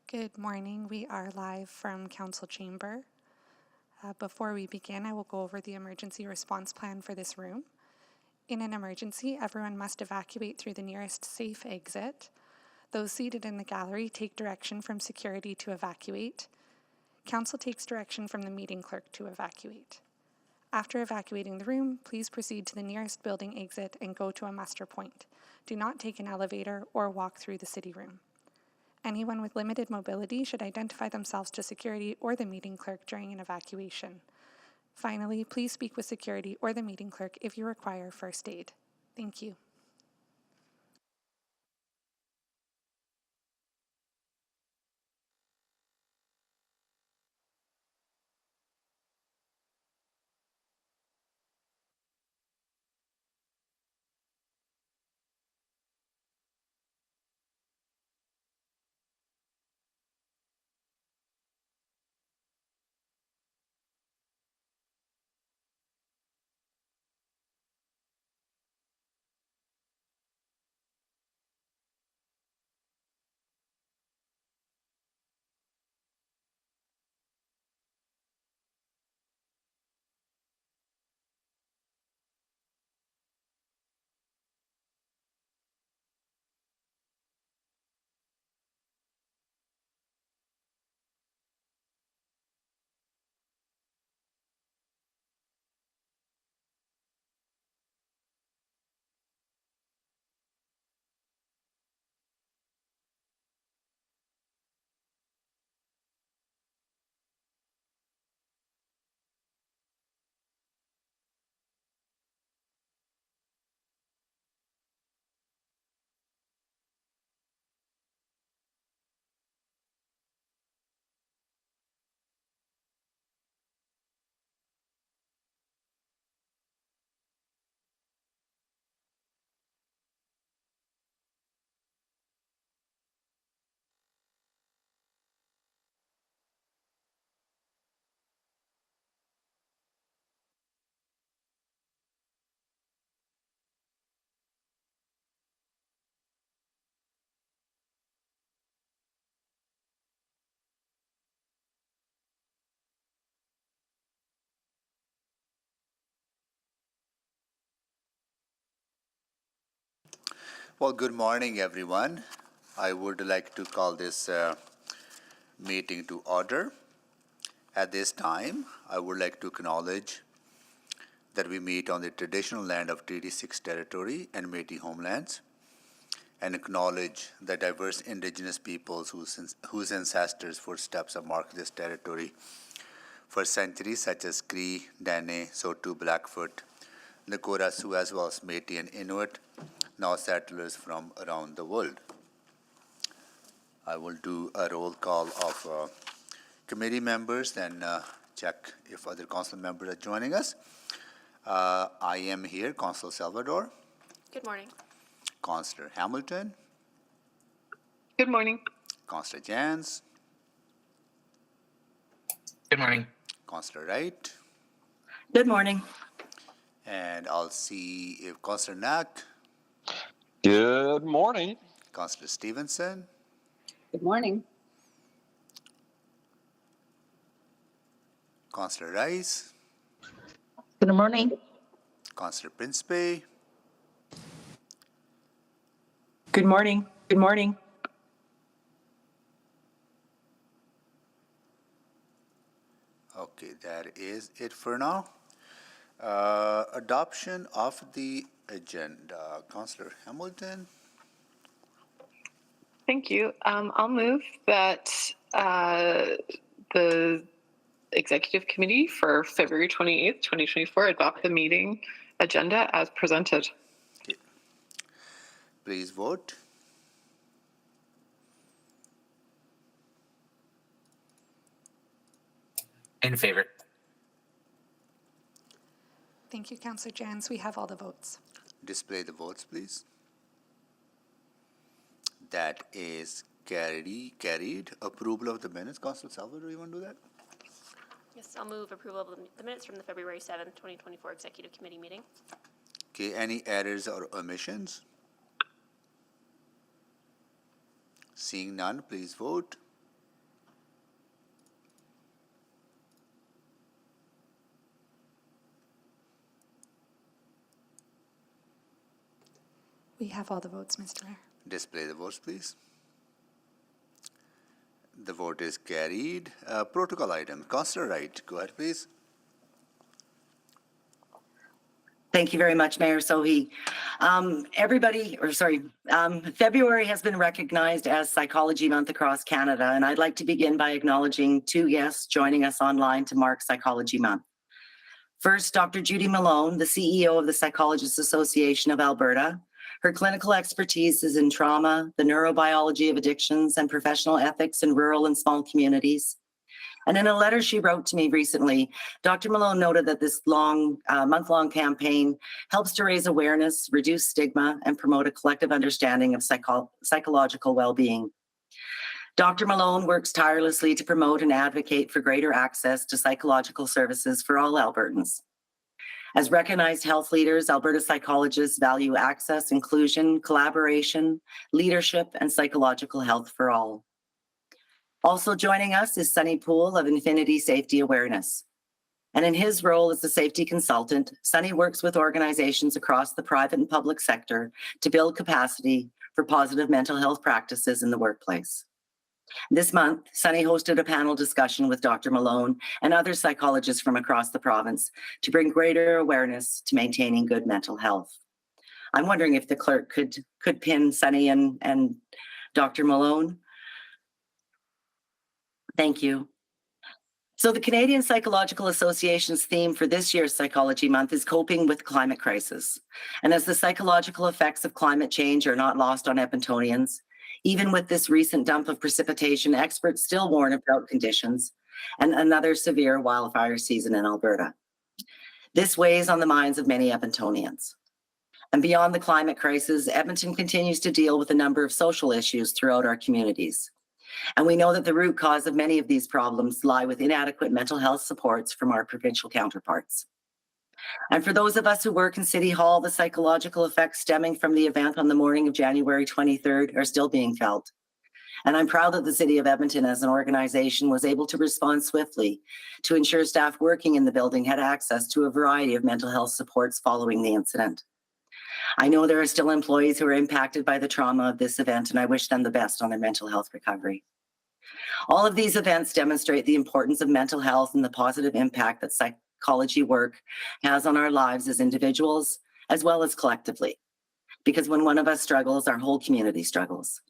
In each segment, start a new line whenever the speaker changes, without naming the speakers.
Good morning. We are live from Council Chamber. Before we begin, I will go over the emergency response plan for this room. In an emergency, everyone must evacuate through the nearest safe exit. Those seated in the gallery take direction from security to evacuate. Council takes direction from the meeting clerk to evacuate. After evacuating the room, please proceed to the nearest building exit and go to a muster point. Do not take an elevator or walk through the city room. Anyone with limited mobility should identify themselves to security or the meeting clerk during an evacuation. Finally, please speak with security or the meeting clerk if you require first aid. Thank you.
Well, good morning, everyone. I would like to call this meeting to order. At this time, I would like to acknowledge that we meet on the traditional land of Treaty 6 territory and Métis homelands, and acknowledge the diverse Indigenous peoples whose ancestors' footsteps have marked this territory for centuries, such as Cree, Dene, Saulteaux, Blackfoot, Nakota, Sioux, as well as Métis and Inuit, now settlers from around the world. I will do a roll call of committee members and check if other council members are joining us. I am here, Councillor Salvador.
Good morning.
Councillor Hamilton.
Good morning.
Councillor Jans.
Good morning.
Councillor Wright.
Good morning.
And I'll see if Councillor Knack.
Good morning.
Councillor Stevenson.
Good morning.
Councillor Rice.
Good morning.
Councillor Principe.
Good morning. Good morning.
Okay, that is it for now. Adoption of the agenda. Councillor Hamilton.
Thank you. I'll move that the Executive Committee for February 28th, 2024 adopt the meeting agenda as presented.
Okay. Please vote.
In favor.
Thank you, Councillor Jans. We have all the votes.
Display the votes, please. That is carried. Approval of the minutes. Councillor Salvador, you want to do that?
Yes, I'll move approval of the minutes from the February 7th, 2024 Executive Committee meeting.
Okay, any errors or omissions? Seeing none, please vote.
We have all the votes, Mr. Mayor.
Display the votes, please. The vote is carried. Protocol item. Councillor Wright, go ahead, please.
Thank you very much, Mayor Sohi. February has been recognized as Psychology Month across Canada, and I'd like to begin by acknowledging two guests joining us online to mark Psychology Month. First, Dr. Judy Malone, the CEO of the Psychologists Association of Alberta. Her clinical expertise is in trauma, the neurobiology of addictions, and professional ethics in rural and small communities. And in a letter she wrote to me recently, Dr. Malone noted that this month-long campaign helps to raise awareness, reduce stigma, and promote a collective understanding of psychological well-being. Dr. Malone works tirelessly to promote and advocate for greater access to psychological services for all Albertans. As recognized health leaders, Alberta psychologists value access, inclusion, collaboration, leadership, and psychological health for all. Also joining us is Sunny Poole of Infinity Safety Awareness. And in his role as a safety consultant, Sunny works with organizations across the private and public sector to build capacity for positive mental health practices in the workplace. This month, Sunny hosted a panel discussion with Dr. Malone and other psychologists from across the province to bring greater awareness to maintaining good mental health. I'm wondering if the clerk could pin Sunny and Dr. Malone. Thank you. So the Canadian Psychological Association's theme for this year's Psychology Month is coping with climate crisis. And as the psychological effects of climate change are not lost on Edmontonians, even with this recent dump of precipitation, experts still warn of drought conditions and another severe wildfire season in Alberta. This weighs on the minds of many Edmontonians. And beyond the climate crisis, Edmonton continues to deal with a number of social issues throughout our communities. And we know that the root cause of many of these problems lie with inadequate mental health supports from our provincial counterparts. And for those of us who work in City Hall, the psychological effects stemming from the event on the morning of January 23rd are still being felt. And I'm proud that the City of Edmonton as an organization was able to respond swiftly to ensure staff working in the building had access to a variety of mental health supports following the incident. I know there are still employees who are impacted by the trauma of this event, and I wish them the best on their mental health recovery. All of these events demonstrate the importance of mental health and the positive impact that psychology work has on our lives as individuals, as well as collectively. Because when one of us struggles, our whole community struggles.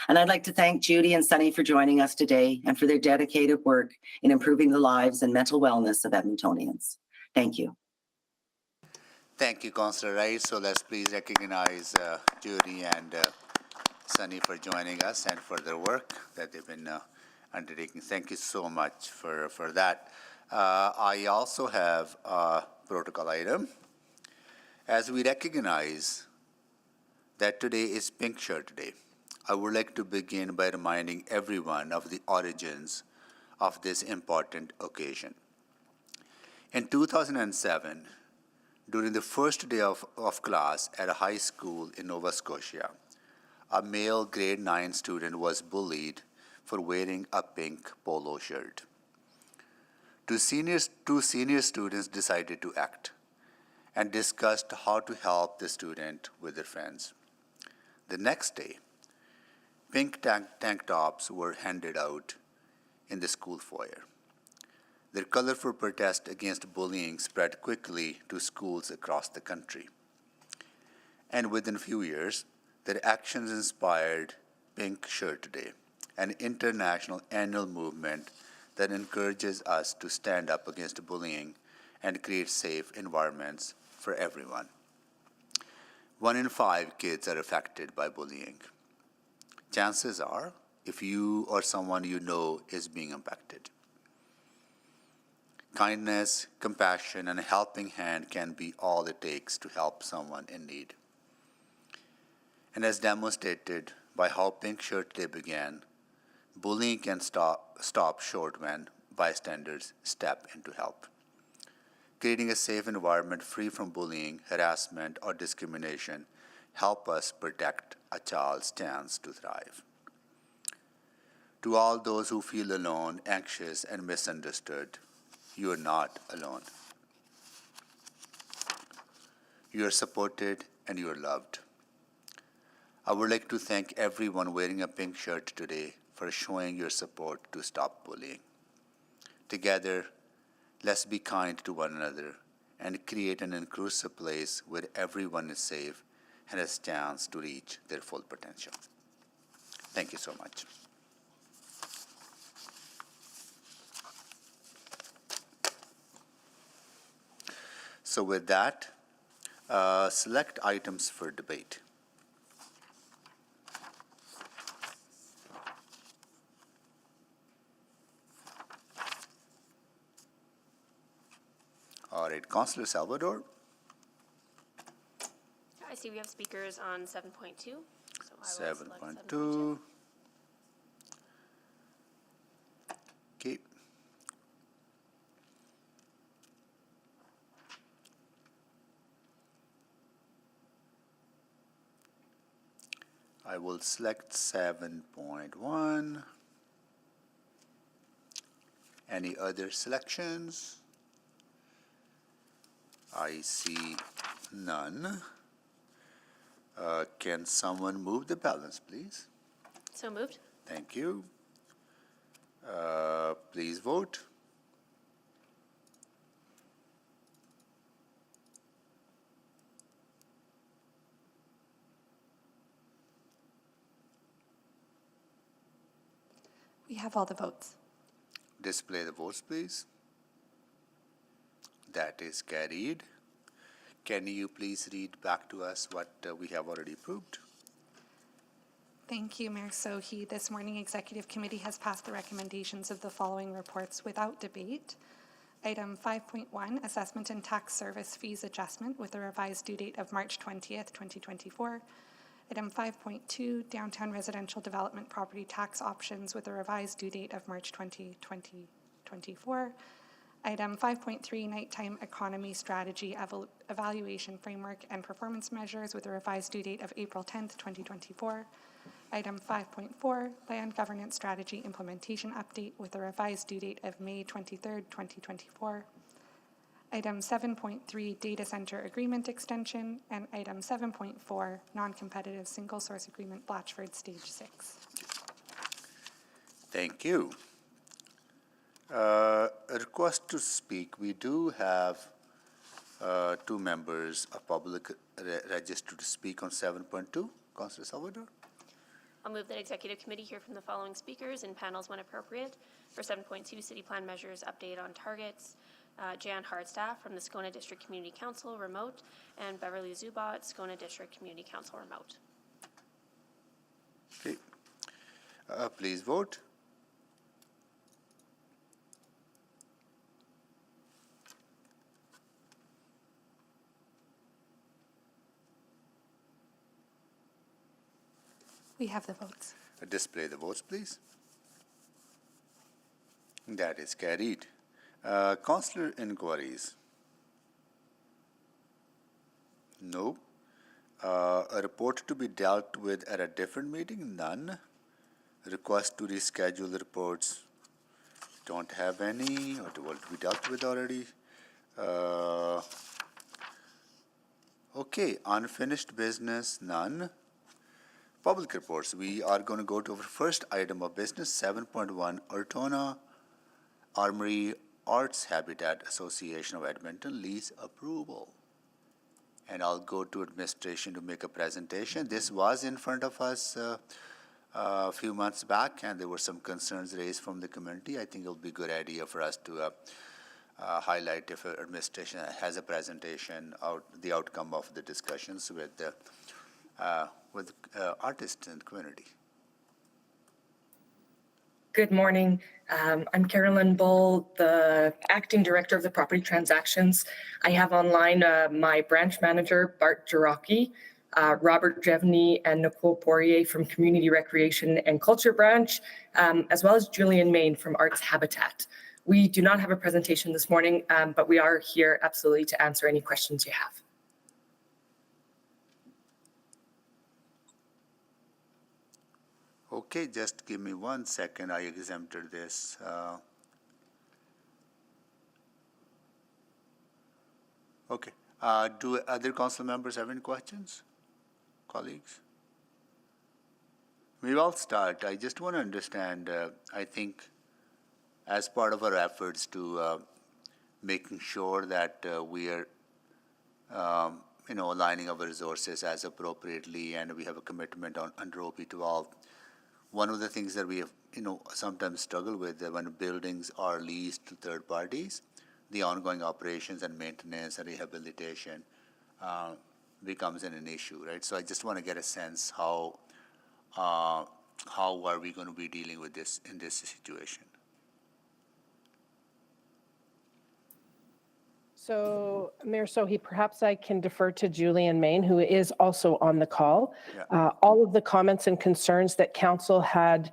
And I'd like to thank Judy and Sunny for joining us today and for their dedicated work in improving the lives and mental wellness of Edmontonians. Thank you.
Thank you, Councillor Wright. So let's please recognize Judy and Sunny for joining us and for their work that they've been undertaking. Thank you so much for that. I also have a protocol item. As we recognize that today is Pink Shirt Day, I would like to begin by reminding everyone of the origins of this important occasion. In 2007, during the first day of class at a high school in Nova Scotia, a male grade 9 student was bullied for wearing a pink polo shirt. Two senior students decided to act and discussed how to help the student with their friends. The next day, pink tank tops were handed out in the school foyer. Their colorful protest against bullying spread quickly to schools across the country. And within a few years, their actions inspired Pink Shirt Day, an international annual movement that encourages us to stand up against bullying and create safe environments for everyone. 1 in 5 kids are affected by bullying. Chances are, if you or someone you know is being impacted. Kindness, compassion, and a helping hand can be all it takes to help someone in need. And as demonstrated by how Pink Shirt Day began, bullying can stop short when bystanders step in to help. Creating a safe environment free from bullying, harassment, or discrimination help us protect a child's chance to thrive. To all those who feel alone, anxious, and misunderstood, you are not alone. You are supported and you are loved. I would like to thank everyone wearing a pink shirt today for showing your support to stop bullying. Together, let's be kind to one another and create an inclusive place where everyone is safe and has a chance to reach their full potential. Thank you so much. So with that, select items for debate. All right, Councillor Salvador.
I see we have speakers on 7.2. So I will select
7.2. Okay. I will select 7.1. Any other selections? I see none. Can someone move the balance, please?
So moved.
Thank you. Please vote.
We have all the votes.
Display the votes, please. That is carried. Can you please read back to us what we have already approved?
Thank you, Mayor Sohi. This morning, Executive Committee has passed the recommendations of the following reports without debate. Item 5.1, Assessment and Tax Service Fees Adjustment with a revised due date of March 20th, 2024. Item 5.2, Downtown Residential Development Property Tax Options with a revised due date of March 20, 2024. Item 5.3, Nighttime Economy Strategy Evaluation Framework and Performance Measures with a revised due date of April 10th, 2024. Item 5.4, Land Governance Strategy Implementation Update with a revised due date of May 23rd, 2024. Item 7.3, Data Center Agreement Extension, and Item 7.4, Non-Competitive Single Source Agreement, Blatchford Stage 6.
Thank you. A request to speak. We do have two members of public registered to speak on 7.2. Councillor Salvador.
I'll move that Executive Committee hear from the following speakers in panels when appropriate. For 7.2, City Plan Measures Update on Targets, Jan Hardstaff from the Scona District Community Council, remote, and Beverly Zubat, Scona District Community Council, remote.
Okay. Please vote.
We have the votes.
Display the votes, please. That is carried. Councillor inquiries. No. A report to be dealt with at a different meeting? None. Request to reschedule the reports? Don't have any. Or to be dealt with already? Okay. Unfinished business? None. Public reports. We are going to go to our first item of business, 7.1, Ortona Armory Arts Habitat Association of Edmonton lease approval. And I'll go to administration to make a presentation. This was in front of us a few months back, and there were some concerns raised from the community. I think it'll be a good idea for us to highlight if administration has a presentation out the outcome of the discussions with artists and community.
Good morning. I'm Carolyn Bull, the Acting Director of the Property Transactions. I have online my branch manager, Bart Jarocki, Robert Jevney, and Nicole Poirier from Community Recreation and Culture Branch, as well as Julian Main from Arts Habitat. We do not have a presentation this morning, but we are here absolutely to answer any questions you have.
Okay, just give me 1 second. I exempted this. Okay. Do other council members have any questions? Colleagues? Maybe I'll start. I just want to understand, I think as part of our efforts to making sure that we are, aligning our resources as appropriately and we have a commitment under OP12, one of the things that we have, sometimes struggle with when buildings are leased to third parties, the ongoing operations and maintenance and rehabilitation becomes an issue, right? So I just want to get a sense how are we going to be dealing with this in this situation?
So, Mayor Sohi, perhaps I can defer to Julian Main, who is also on the call.
Yeah.
All of the comments and concerns that council had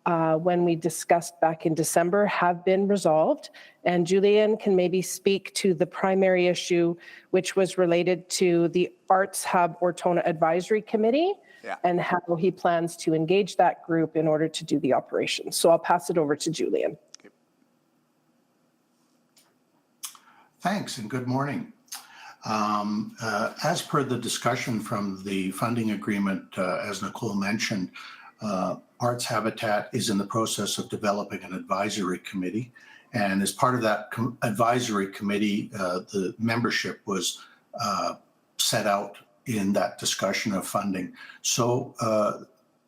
when we discussed back in December have been resolved. And Julian can maybe speak to the primary issue, which was related to the Arts Hub Ortona Advisory Committee,
Yeah.
and how he plans to engage that group in order to do the operations. So I'll pass it over to Julian.
Thanks and good morning. As per the discussion from the funding agreement, as Nicole mentioned, Arts Habitat is in the process of developing an advisory committee. And as part of that advisory committee, the membership was set out in that discussion of funding. So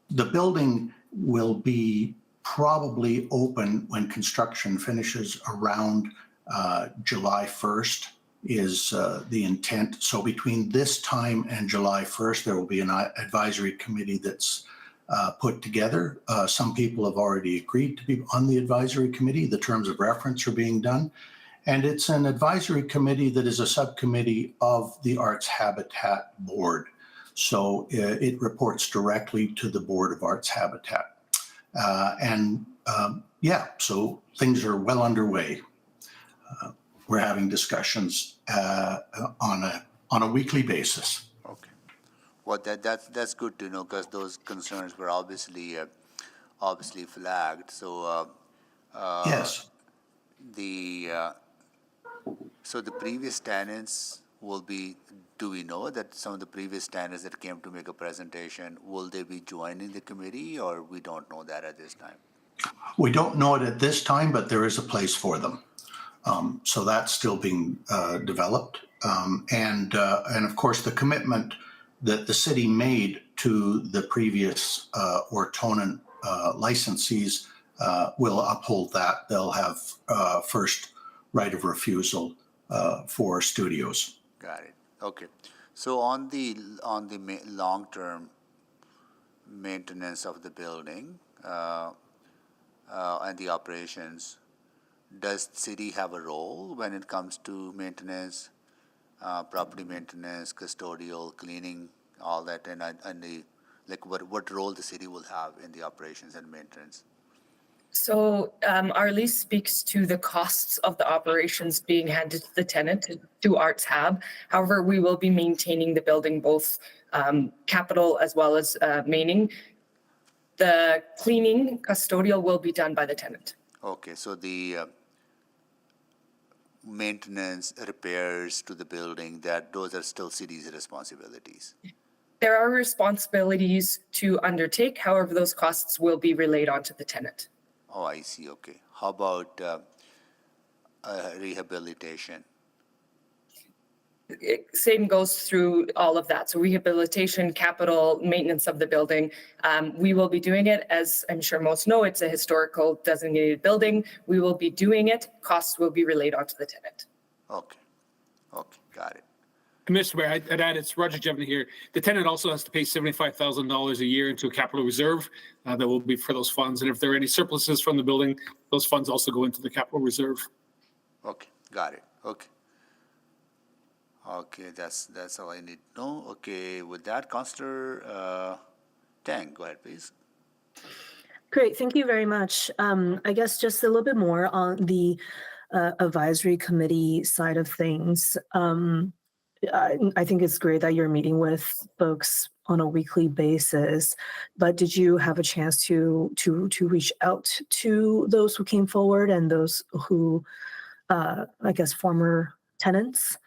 the building will be probably open when construction finishes around July 1st is the intent. So between this time and July 1st, there will be an advisory committee that's put together. Some people have already agreed to be on the advisory committee. The terms of reference are being done. And it's an advisory committee that is a subcommittee of the Arts Habitat Board. So it reports directly to the Board of Arts Habitat. So things are well underway. We're having discussions on a weekly basis.
Okay. Well, that's good to know because those concerns were obviously flagged. So
Yes.
So the previous tenants will be. Do we know that some of the previous tenants that came to make a presentation, will they be joining the committee, or we don't know that at this time?
We don't know it at this time, but there is a place for them. So that's still being developed. And of course, the commitment that the city made to the previous Ortonan licensees will uphold that. They'll have first right of refusal for studios.
Got it. Okay. So on the long-term maintenance of the building and the operations, does city have a role when it comes to maintenance, property maintenance, custodial, cleaning, all that, and what role the city will have in the operations and maintenance?
So our lease speaks to the costs of the operations being handed to the tenant, to Arts Hab. However, we will be maintaining the building, both capital as well as maining. The cleaning, custodial will be done by the tenant.
Okay, so the maintenance, repairs to the building, those are still city's responsibilities.
There are responsibilities to undertake. However, those costs will be relayed onto the tenant.
Oh, I see. Okay. How about rehabilitation?
Same goes through all of that. So rehabilitation, capital, maintenance of the building. We will be doing it. As I'm sure most know, it's a historical designated building. We will be doing it. Costs will be relayed onto the tenant.
Okay. Okay. Got it.
Mr. Mayor, I'd add, it's Roger Jevon here. The tenant also has to pay $75,000 a year into a capital reserve that will be for those funds. And if there are any surpluses from the building, those funds also go into the capital reserve.
Okay. Got it. Okay. Okay, that's all I need to know. Okay, with that, Councillor Tang, go ahead, please.
Great, thank you very much. I guess just a little bit more on the advisory committee side of things. I think it's great that you're meeting with folks on a weekly basis, but did you have a chance to reach out to those who came forward and those who, I guess, former tenants?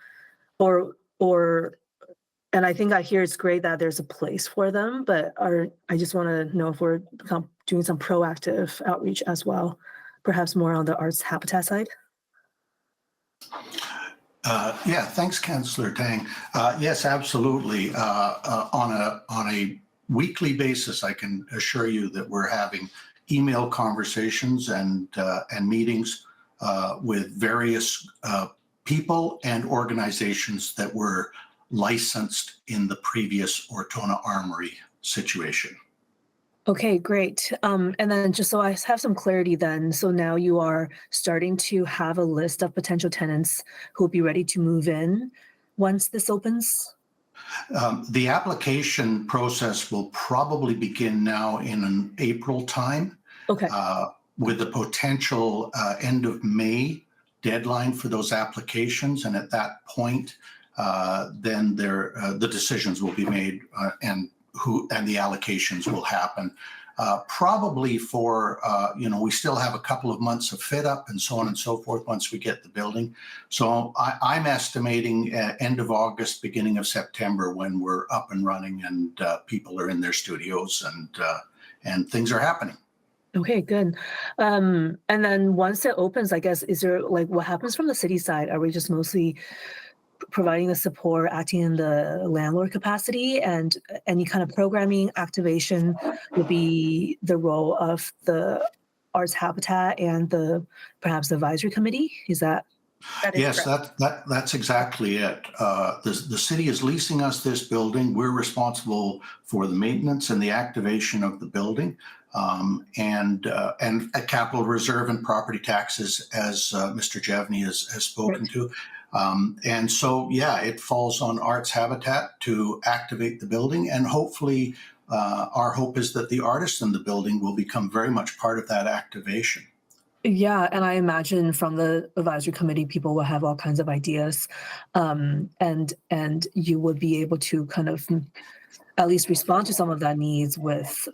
Or And I think I hear it's great that there's a place for them, but I just want to know if we're doing some proactive outreach as well, perhaps more on the arts habitat side.
Yeah, thanks, Councillor Tang. Yes, absolutely. On a weekly basis, I can assure you that we're having email conversations and meetings with various people and organizations that were licensed in the previous Ortona Armory situation.
Okay, great. And then just so I have some clarity then, so now you are starting to have a list of potential tenants who will be ready to move in once this opens?
The application process will probably begin now in an April time.
Okay.
With the potential end of May deadline for those applications. And at that point, then the decisions will be made and the allocations will happen. Probably for, we still have a couple of months of fit up and so on and so forth once we get the building. So I'm estimating end of August, beginning of September when we're up and running and people are in their studios and things are happening.
Okay, good. And then once it opens, I guess, is there what happens from the city side? Are we just mostly providing the support, acting in the landlord capacity, and any kind of programming activation would be the role of the Arts Habitat and perhaps the advisory committee? Is that?
Yes, that's exactly it. The city is leasing us this building. We're responsible for the maintenance and the activation of the building, and a capital reserve and property taxes, as Mr. Javny has spoken to. And so, yeah, it falls on Arts Habitat to activate the building, and hopefully, our hope is that the artists in the building will become very much part of that activation.
Yeah, and I imagine from the advisory committee, people will have all kinds of ideas, and you would be able to kind of at least respond to some of that needs with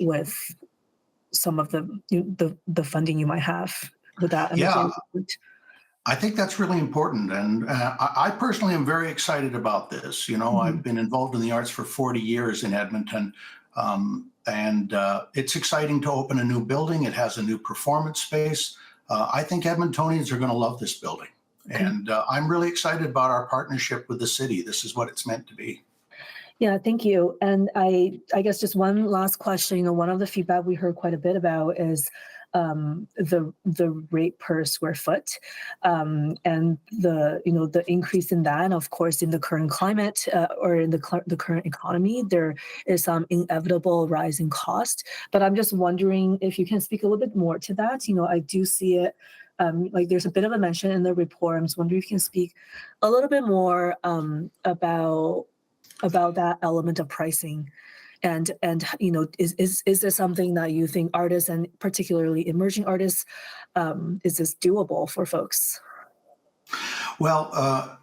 some of the funding you might have with that.
Yeah, I think that's really important, and I personally am very excited about this. I've been involved in the arts for 40 years in Edmonton. And it's exciting to open a new building. It has a new performance space. I think Edmontonians are going to love this building. And I'm really excited about our partnership with the city. This is what it's meant to be.
Yeah, thank you. And I guess just one last question. One of the feedback we heard quite a bit about is the rate per square foot, and the increase in that. And of course, in the current climate or in the current economy, there is some inevitable rise in cost. But I'm just wondering if you can speak a little bit more to that. I do see it. There's a bit of a mention in the report. I'm just wondering if you can speak a little bit more about that element of pricing. And is this something that you think artists, and particularly emerging artists, is this doable for folks?
Well,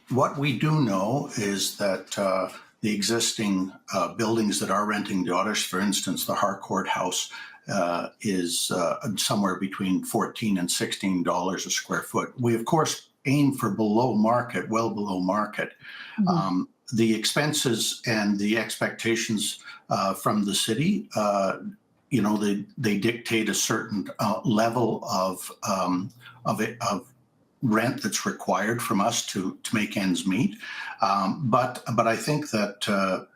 what we do know is that the existing buildings that are renting to artists, for instance, the Harcourt House, is somewhere between $14 and $16 a square foot. We, of course, aim for below market, well below market. Mm-hmm. The expenses and the expectations from the city, they dictate a certain level of rent that's required from us to make ends meet. But I think that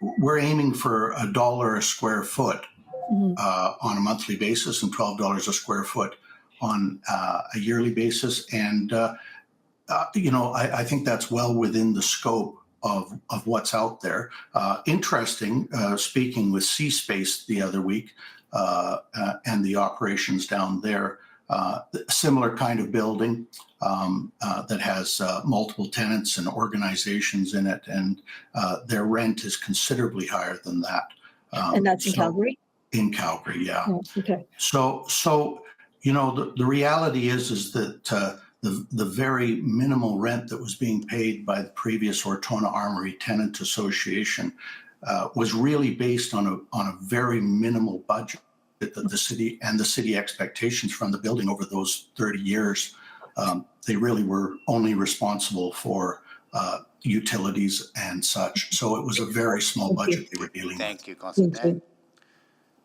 we're aiming for $1 a square foot on a monthly basis and $12 a square foot on a yearly basis, and I think that's well within the scope of what's out there. Interesting, speaking with C-Space the other week and the operations down there, similar kind of building that has multiple tenants and organizations in it, and their rent is considerably higher than that.
And that's in Calgary?
In Calgary, yeah.
Oh, okay.
So the reality is that the very minimal rent that was being paid by the previous Ortona Armory Tenant Association was really based on a very minimal budget that the city expectations from the building over those 30 years. They really were only responsible for utilities and such. So it was a very small budget they were dealing with.
Thank you, Councillor Tang.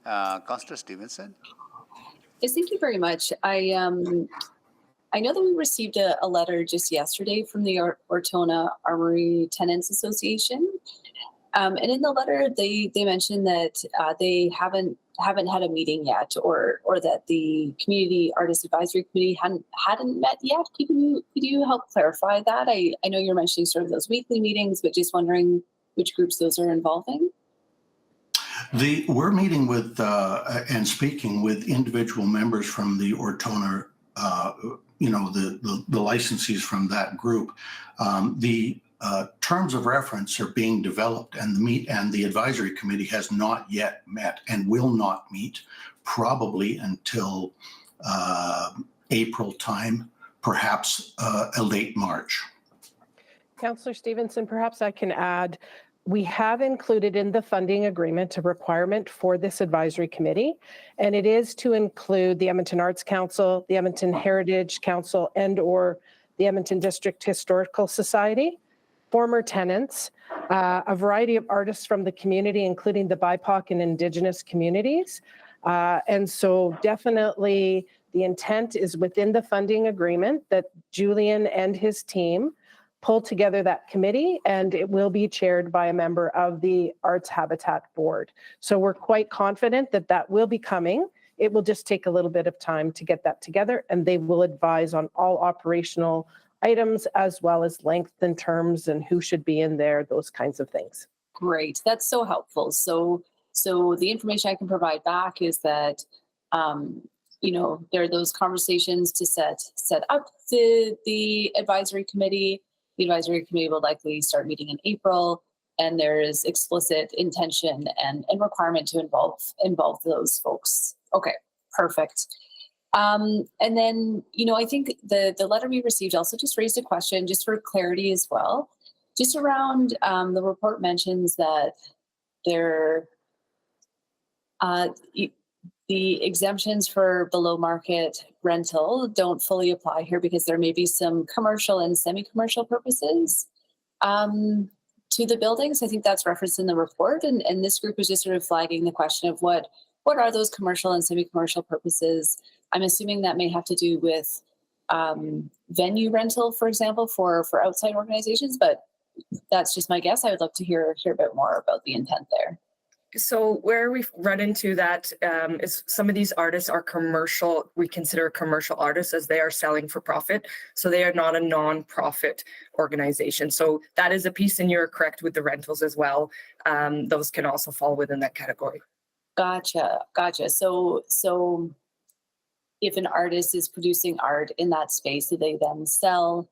Councillor Stevenson?
Yes, thank you very much. I know that we received a letter just yesterday from the Ortona Armory Tenants Association. And in the letter, they mentioned that they haven't had a meeting yet, or that the Community Artist Advisory Committee hadn't met yet. Could you help clarify that? I know you're mentioning sort of those weekly meetings, but just wondering which groups those are involving.
We're meeting with and speaking with individual members from the Ortona, the licensees from that group. The terms of reference are being developed, and the advisory committee has not yet met and will not meet probably until April time, perhaps a late March.
Councillor Stevenson, perhaps I can add, we have included in the funding agreement a requirement for this advisory committee, and it is to include the Edmonton Arts Council, the Edmonton Heritage Council, and/or the Edmonton District Historical Society, former tenants, a variety of artists from the community, including the BIPOC and Indigenous communities. And so definitely the intent is within the funding agreement that Julian and his team pull together that committee, and it will be chaired by a member of the Arts Habitat Board. So we're quite confident that that will be coming. It will just take a little bit of time to get that together, and they will advise on all operational items as well as length and terms and who should be in there, those kinds of things.
Great, that's so helpful. So the information I can provide back is that there are those conversations to set up the advisory committee. The advisory committee will likely start meeting in April, and there is explicit intention and requirement to involve those folks. Okay, perfect. And then, I think the letter we received also just raised a question, just for clarity as well, just around the report mentions that the exemptions for below market rental don't fully apply here because there may be some commercial and semi-commercial purposes to the buildings. I think that's referenced in the report. And this group is just sort of flagging the question of what are those commercial and semi-commercial purposes. I'm assuming that may have to do with venue rental, for example, for outside organizations, but that's just my guess. I would love to hear a bit more about the intent there.
So where we've run into that is some of these artists are commercial. We consider commercial artists as they are selling for profit. So they are not a non-profit organization. So that is a piece, and you're correct with the rentals as well. Those can also fall within that category.
Gotcha. So if an artist is producing art in that space that they then sell,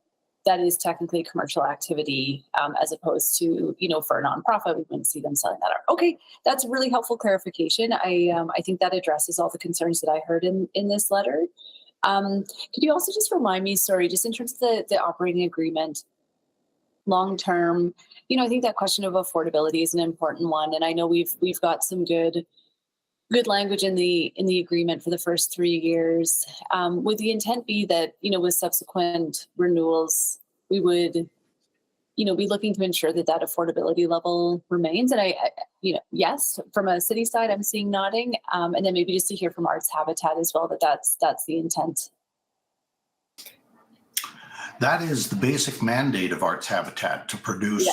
that is technically commercial activity, as opposed to, for a nonprofit, we wouldn't see them selling that art. Okay, that's a really helpful clarification. I think that addresses all the concerns that I heard in this letter. Could you also just remind me, sorry, just in terms of the operating agreement, long term, I think that question of affordability is an important one, and I know we've got some good language in the agreement for the first 3 years. Would the intent be that, with subsequent renewals, we would, be looking to ensure that affordability level remains? And yes, from a city side, I'm seeing nodding. And then maybe just to hear from Arts Habitat as well, that's the intent.
That is the basic mandate of Arts Habitat, to produce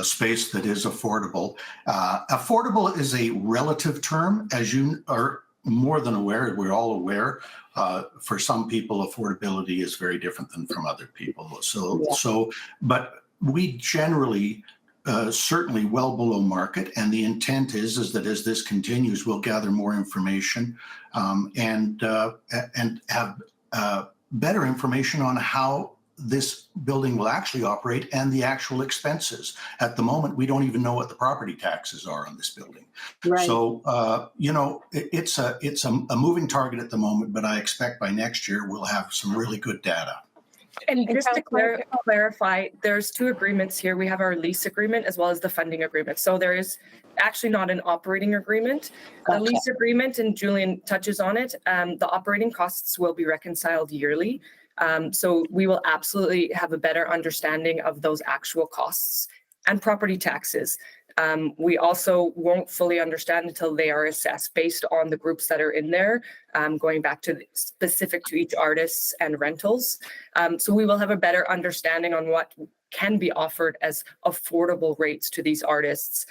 space that is affordable. Affordable is a relative term, as you are more than aware. We're all aware. For some people, affordability is very different than from other people. But we generally, certainly well below market, and the intent is that as this continues, we'll gather more information and have better information on how this building will actually operate and the actual expenses. At the moment, we don't even know what the property taxes are on this building.
Right.
So, it's a moving target at the moment, but I expect by next year we'll have some really good data.
And just to clarify, there's two agreements here. We have our lease agreement as well as the funding agreement. So there is actually not an operating agreement.
Gotcha.
The lease agreement, and Julian touches on it, the operating costs will be reconciled yearly. So we will absolutely have a better understanding of those actual costs and property taxes. We also won't fully understand until they are assessed based on the groups that are in there, going back to specific to each artist and rentals. So we will have a better understanding on what can be offered as affordable rates to these artists,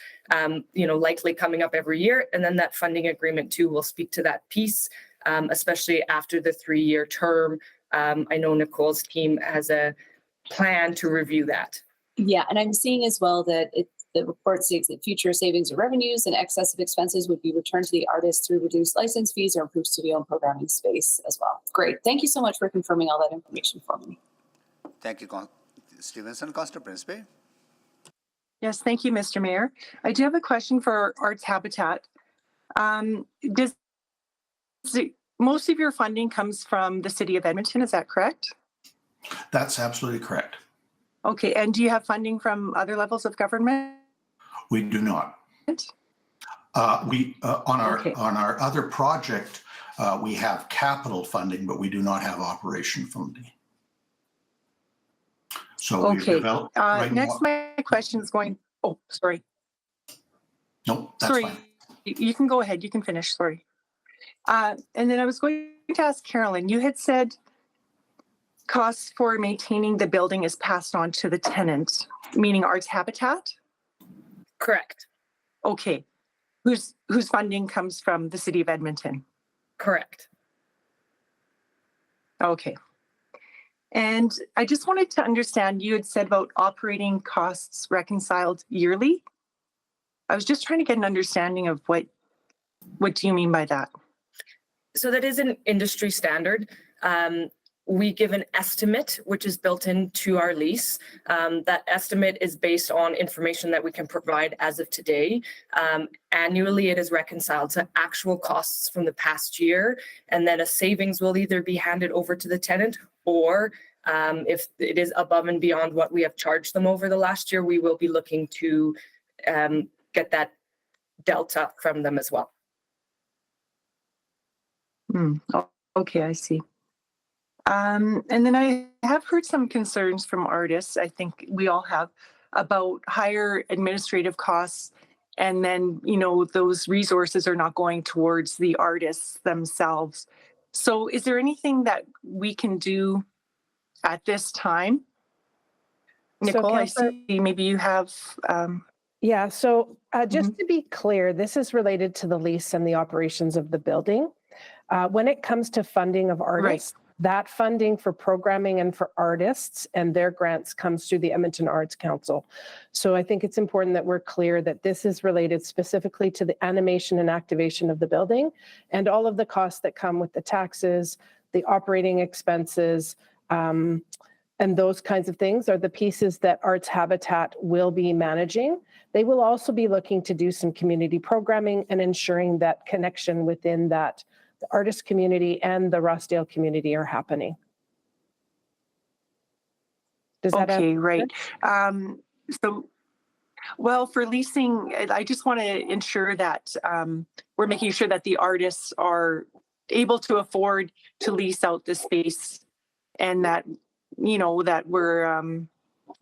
likely coming up every year. And then that funding agreement too will speak to that piece, especially after the 3-year term. I know Nicole's team has a plan to review that.
Yeah, and I'm seeing as well that the report states that future savings or revenues in excess of expenses would be returned to the artist through reduced license fees or improved studio and programming space as well. Great. Thank you so much for confirming all that information for me.
Thank you, Stevenson. Councillor Principe.
Yes, thank you, Mr. Mayor. I do have a question for Arts Habitat. Most of your funding comes from the City of Edmonton, is that correct?
That's absolutely correct.
Okay, and do you have funding from other levels of government?
We do not. On our other project, we have capital funding, but we do not have operation funding. So we've developed.
Next, my question is going. Oh, sorry.
No, that's fine.
You can go ahead. You can finish. Sorry. And then I was going to ask Carolyn. You had said costs for maintaining the building is passed on to the tenant, meaning Arts Habitat?
Correct.
Okay. Whose funding comes from the City of Edmonton?
Correct.
Okay. And I just wanted to understand, you had said about operating costs reconciled yearly. I was just trying to get an understanding of what do you mean by that?
So that is an industry standard. We give an estimate, which is built into our lease. That estimate is based on information that we can provide as of today. Annually, it is reconciled to actual costs from the past year, and then a savings will either be handed over to the tenant, or if it is above and beyond what we have charged them over the last year, we will be looking to get that delta from them as well.
Okay, I see. And then I have heard some concerns from artists, I think we all have, about higher administrative costs. And then, those resources are not going towards the artists themselves. So is there anything that we can do at this time? Nicole, I see maybe you have...
Yeah, so just to be clear, this is related to the lease and the operations of the building. When it comes to funding of artists, that funding for programming and for artists and their grants comes through the Edmonton Arts Council. So I think it's important that we're clear that this is related specifically to the animation and activation of the building, and all of the costs that come with the taxes, the operating expenses, and those kinds of things are the pieces that Arts Habitat will be managing. They will also be looking to do some community programming and ensuring that connection within that the artist community and the Rossdale community are happening. Does that
okay, right. So, well, for leasing, I just want to ensure that we're making sure that the artists are able to afford to lease out the space, and that, that we're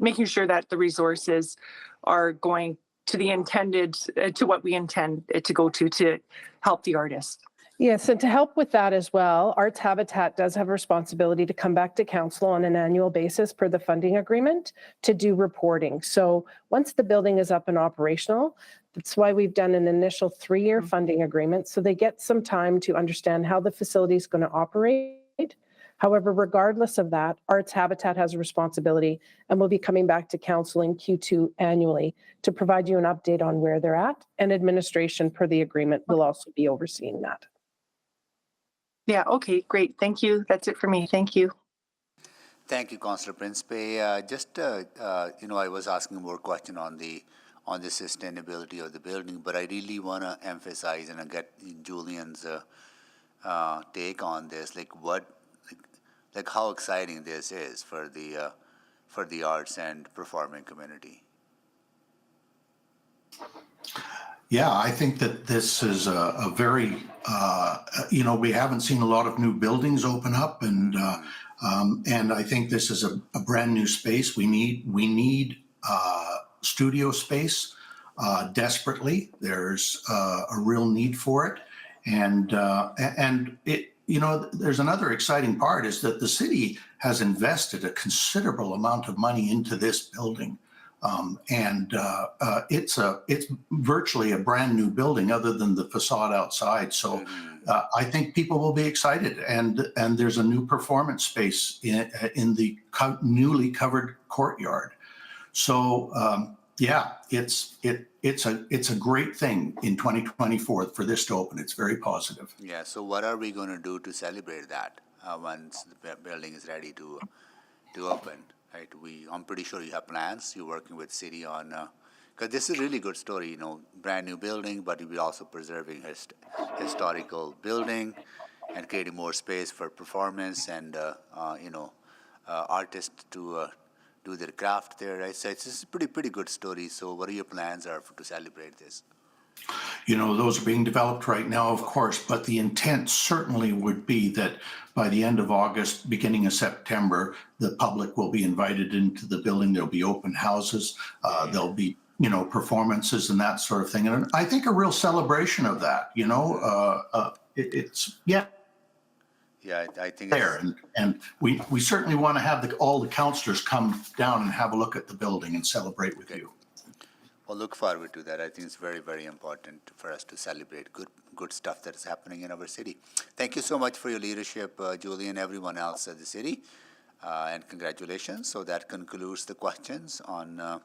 making sure that the resources are going to the intended, to what we intend it to go to help the artists.
Yes, and to help with that as well, Arts Habitat does have a responsibility to come back to council on an annual basis per the funding agreement to do reporting. So once the building is up and operational, that's why we've done an initial 3-year funding agreement, so they get some time to understand how the facility is going to operate. However, regardless of that, Arts Habitat has a responsibility and will be coming back to council in Q2 annually to provide you an update on where they're at, and administration per the agreement will also be overseeing that.
Yeah, okay, great. Thank you. That's it for me. Thank you.
Thank you, Councillor Principe. I was asking more question on the sustainability of the building, but I really want to emphasize and get Julian's take on this, like how exciting this is for the arts and performing community.
Yeah, I think that this is a very, we haven't seen a lot of new buildings open up, and And I think this is a brand new space. We need studio space desperately. There's a real need for it, and it. You know, there's another exciting part is that the city has invested a considerable amount of money into this building. It's virtually a brand new building other than the facade outside. So I think people will be excited, and there's a new performance space in the newly covered courtyard. So yeah, it's a great thing in 2024 for this to open. It's very positive.
Yeah, so what are we going to do to celebrate that once the building is ready to open? Right, I'm pretty sure you have plans. You're working with city on, because this is a really good story. You know, brand new building, but we're also preserving historical building and creating more space for performance and artists to do their craft there. Right, so it's just a pretty good story. So, what are your plans to celebrate this?
You know, those are being developed right now, of course, but the intent certainly would be that by the end of August, beginning of September, the public will be invited into the building. There'll be open houses. There'll be, you know, performances and that sort of thing. And I think a real celebration of that, you know, it's, yeah.
Yeah, I think
there. And we certainly want to have all the councillors come down and have a look at the building and celebrate with you.
Well, look forward to that. I think it's very, very important for us to celebrate good stuff that is happening in our city. Thank you so much for your leadership, Julie, and everyone else at the city, and congratulations. So that concludes the questions on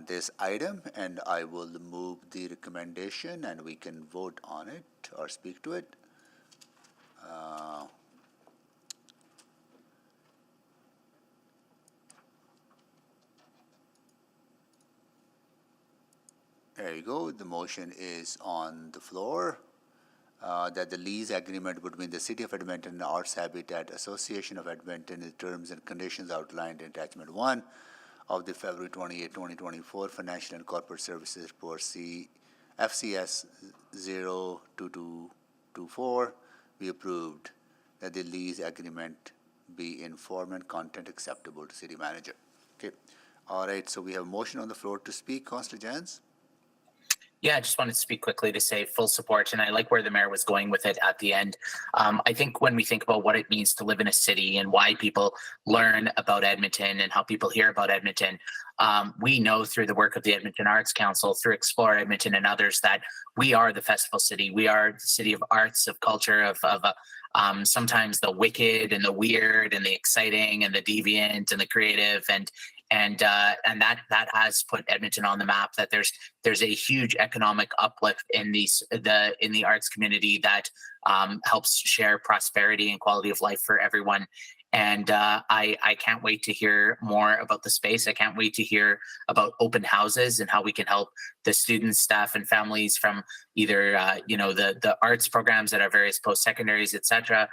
this item, and I will move the recommendation, and we can vote on it or speak to it. There you go. The motion is on the floor that the lease agreement between the City of Edmonton and Arts Habitat Association of Edmonton, the terms and conditions outlined in Attachment 1 of the February 28, 2024 Financial and Corporate Services Report FCS 02224 be approved, that the lease agreement be in form and content acceptable to City Manager. Okay. All right. So we have a motion on the floor to speak. Councillor Jans?
Yeah, I just wanted to speak quickly to say full support, and I like where the mayor was going with it at the end. I think when we think about what it means to live in a city and why people learn about Edmonton and how people hear about Edmonton, we know through the work of the Edmonton Arts Council, through Explore Edmonton and others, that we are the festival city. We are the city of arts, of culture, of sometimes the wicked and the weird and the exciting and the deviant and the creative, and that has put Edmonton on the map. That there's a huge economic uplift in the arts community that helps share prosperity and quality of life for everyone. And I can't wait to hear more about the space. I can't wait to hear about open houses and how we can help the students, staff, and families from either the arts programs at our various post-secondaries, etc.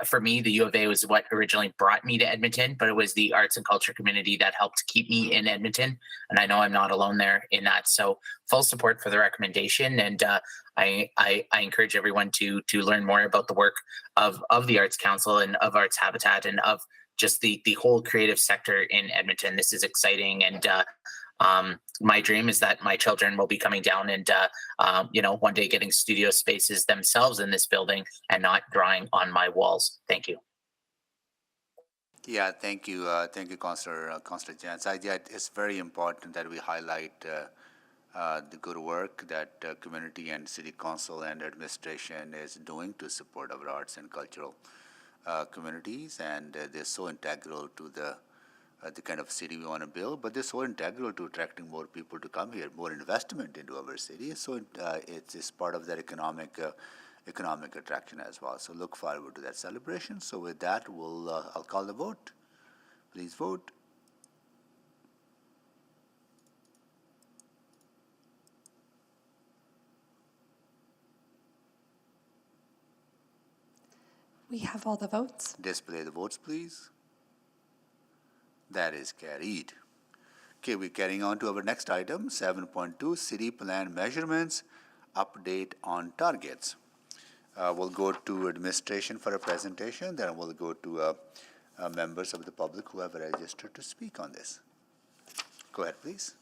For me, the U of A was what originally brought me to Edmonton, but it was the arts and culture community that helped keep me in Edmonton. And I know I'm not alone there in that. So full support for the recommendation. And I encourage everyone to learn more about the work of the Arts Council and of Arts Habitat and of just the whole creative sector in Edmonton. This is exciting. And my dream is that my children will be coming down and, one day getting studio spaces themselves in this building and not drawing on my walls. Thank you.
Yeah, thank you, Councillor Jans. It's very important that we highlight the good work that community and city council and administration is doing to support our arts and cultural communities, and they're so integral to the kind of city we want to build, but they're so integral to attracting more people to come here, more investment into our city. So it's part of that economic attraction as well. So look forward to that celebration. So with that, I'll call the vote. Please vote.
We have all the votes.
Display the votes, please. That is carried. Okay, we're carrying on to our next item, 7.2, City Plan Measurements, Update on Targets. We'll go to administration for a presentation, then we'll go to members of the public who have registered to speak on this. Go ahead, please.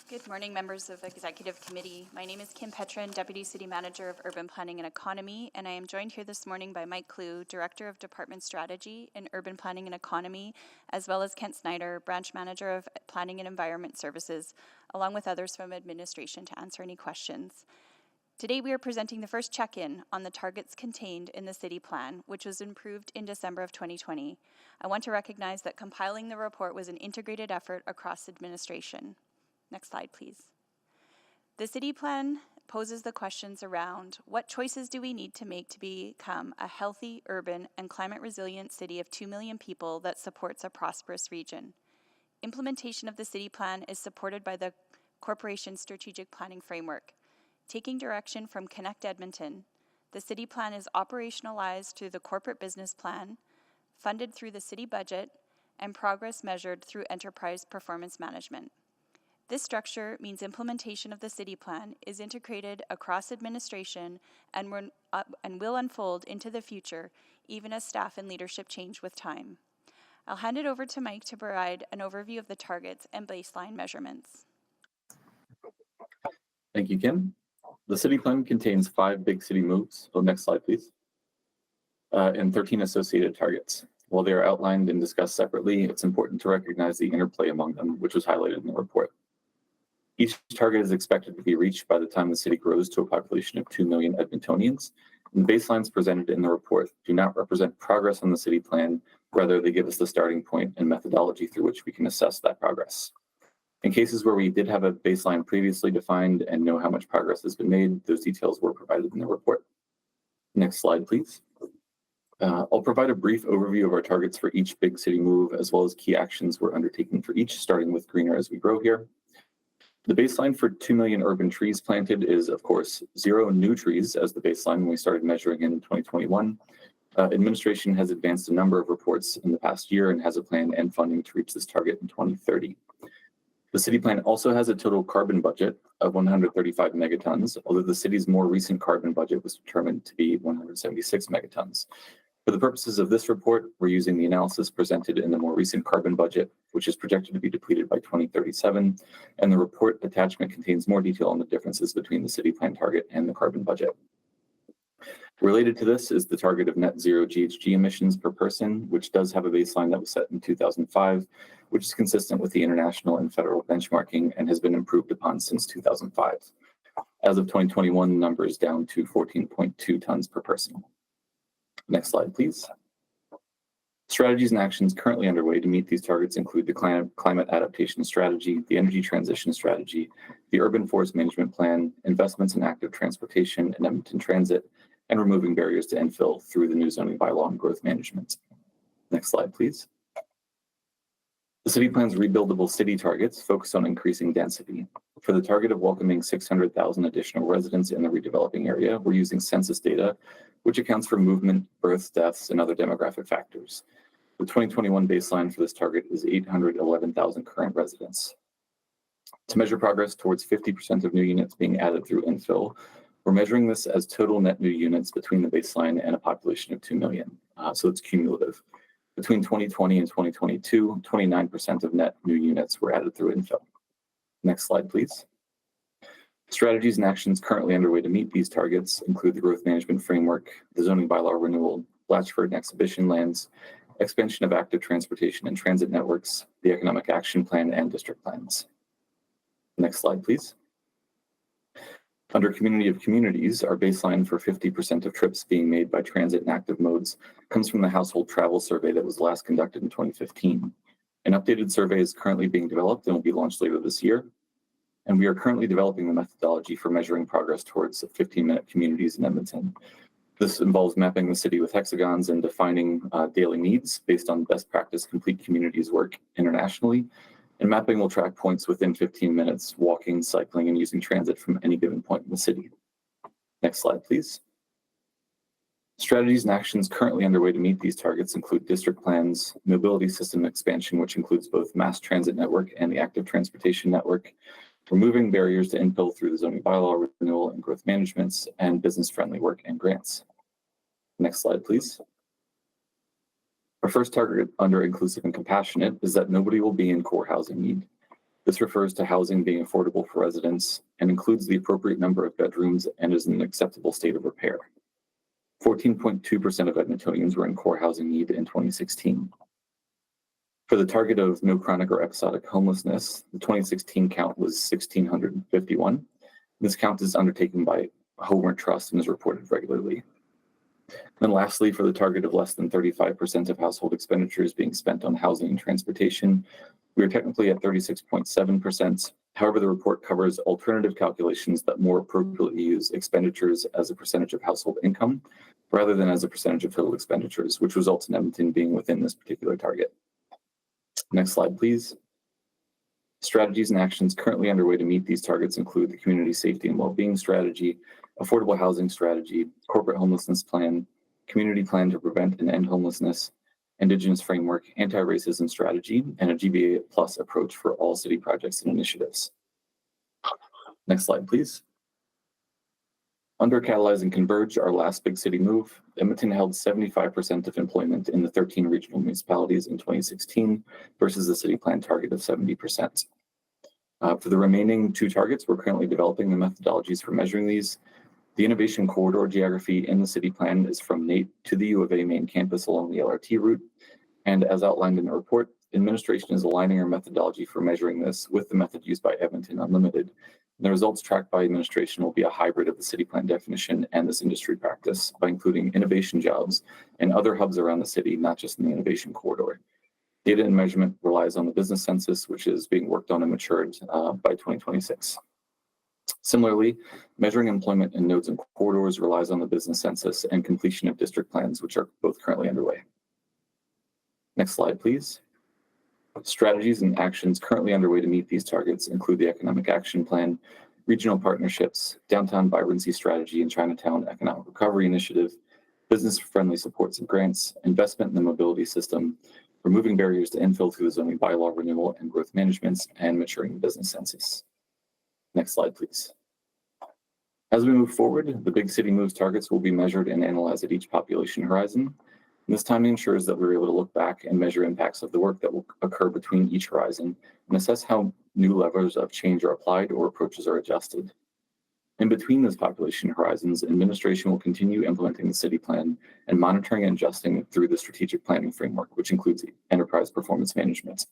Good morning, members of Executive Committee. My name is Kim Petrin, Deputy City Manager of Urban Planning and Economy, and I am joined here this morning by Mike Clue, Director of Department Strategy in Urban Planning and Economy, as well as Kent Snyder, Branch Manager of Planning and Environment Services, along with others from administration to answer any questions. Today we are presenting the first check-in on the targets contained in the city plan, which was approved in December of 2020. I want to recognize that compiling the report was an integrated effort across administration. Next slide, please. The city plan poses the questions around what choices do we need to make to become a healthy, urban, and climate-resilient city of 2 million people that supports a prosperous region. Implementation of the city plan is supported by the Corporation's Strategic Planning Framework. Taking direction from Connect Edmonton, the city plan is operationalized through the corporate business plan, funded through the city budget, and progress measured through enterprise performance management. This structure means implementation of the city plan is integrated across administration and will unfold into the future, even as staff and leadership change with time. I'll hand it over to Mike to provide an overview of the targets and baseline measurements.
Thank you, Kim. The city plan contains 5 big city moves. Oh, next slide, please. And 13 associated targets. While they are outlined and discussed separately, it's important to recognize the interplay among them, which was highlighted in the report. Each target is expected to be reached by the time the city grows to a population of 2 million Edmontonians. And the baselines presented in the report do not represent progress on the city plan. Rather, they give us the starting point and methodology through which we can assess that progress. In cases where we did have a baseline previously defined and know how much progress has been made, those details were provided in the report. Next slide, please. I'll provide a brief overview of our targets for each big city move, as well as key actions we're undertaking for each, starting with greener as we grow here. The baseline for 2 million urban trees planted is, of course, 0 new trees as the baseline when we started measuring in 2021. Administration has advanced a number of reports in the past year and has a plan and funding to reach this target in 2030. The city plan also has a total carbon budget of 135 megatons, although the city's more recent carbon budget was determined to be 176 megatons. For the purposes of this report, we're using the analysis presented in the more recent carbon budget, which is projected to be depleted by 2037, and the report attachment contains more detail on the differences between the city plan target and the carbon budget. Related to this is the target of net zero GHG emissions per person, which does have a baseline that was set in 2005, which is consistent with the international and federal benchmarking and has been improved upon since 2005. As of 2021, the number is down to 14.2 tons per person. Next slide, please. Strategies and actions currently underway to meet these targets include the climate adaptation strategy, the energy transition strategy, the urban forest management plan, investments in active transportation and Edmonton transit, and removing barriers to infill through the new zoning bylaw and growth management. Next slide, please. The city plan's rebuildable city targets focus on increasing density. For the target of welcoming 600,000 additional residents in the redeveloping area, we're using census data, which accounts for movement, births, deaths, and other demographic factors. The 2021 baseline for this target is 811,000 current residents. To measure progress towards 50% of new units being added through infill, we're measuring this as total net new units between the baseline and a population of 2 million. So it's cumulative. Between 2020 and 2022, 29% of net new units were added through infill. Next slide, please. Strategies and actions currently underway to meet these targets include the growth management framework, the zoning bylaw renewal, Blatchford and exhibition lands, expansion of active transportation and transit networks, the economic action plan, and district plans. Next slide, please. Under Community of Communities, our baseline for 50% of trips being made by transit and active modes comes from the household travel survey that was last conducted in 2015. An updated survey is currently being developed and will be launched later this year. And we are currently developing the methodology for measuring progress towards 15-minute communities in Edmonton. This involves mapping the city with hexagons and defining daily needs based on best practice complete communities work internationally. And mapping will track points within 15 minutes, walking, cycling, and using transit from any given point in the city. Next slide, please. Strategies and actions currently underway to meet these targets include district plans, mobility system expansion, which includes both mass transit network and the active transportation network, removing barriers to infill through the zoning bylaw renewal and growth managements, and business-friendly work and grants. Next slide, please. Our first target under inclusive and compassionate is that nobody will be in core housing need. This refers to housing being affordable for residents and includes the appropriate number of bedrooms and is in an acceptable state of repair. 14.2% of Edmontonians were in core housing need in 2016. For the target of no chronic or episodic homelessness, the 2016 count was 1,651. This count is undertaken by Homer Trust and is reported regularly. And lastly, for the target of less than 35% of household expenditures being spent on housing and transportation, we are technically at 36.7%. However, the report covers alternative calculations that more appropriately use expenditures as a percentage of household income rather than as a percentage of total expenditures, which results in Edmonton being within this particular target. Next slide, please. Strategies and actions currently underway to meet these targets include the community safety and well-being strategy, affordable housing strategy, corporate homelessness plan, community plan to prevent and end homelessness, Indigenous framework, anti-racism strategy, and a GBA plus approach for all city projects and initiatives. Next slide, please. Under Catalyze and Converge, our last big city move, Edmonton held 75% of employment in the 13 regional municipalities in 2016 versus the city plan target of 70%. For the remaining two targets, we're currently developing the methodologies for measuring these. The innovation corridor geography in the city plan is from NAIT to the U of A main campus along the LRT route. And as outlined in the report, administration is aligning our methodology for measuring this with the method used by Edmonton Unlimited. And the results tracked by administration will be a hybrid of the city plan definition and this industry practice by including innovation jobs and other hubs around the city, not just in the innovation corridor. Data and measurement relies on the business census, which is being worked on and matured by 2026. Similarly, measuring employment in nodes and corridors relies on the business census and completion of district plans, which are both currently underway. Next slide, please. Strategies and actions currently underway to meet these targets include the Economic Action Plan, regional partnerships, downtown vibrancy strategy and Chinatown Economic Recovery Initiative, business-friendly supports and grants, investment in the mobility system, removing barriers to infill through the zoning bylaw renewal and growth management, and maturing the business census. Next slide, please. As we move forward, the big city moves targets will be measured and analyzed at each population horizon. And this timing ensures that we're able to look back and measure impacts of the work that will occur between each horizon and assess how new levers of change are applied or approaches are adjusted. In between those population horizons, administration will continue implementing the city plan and monitoring and adjusting through the strategic planning framework, which includes enterprise performance management.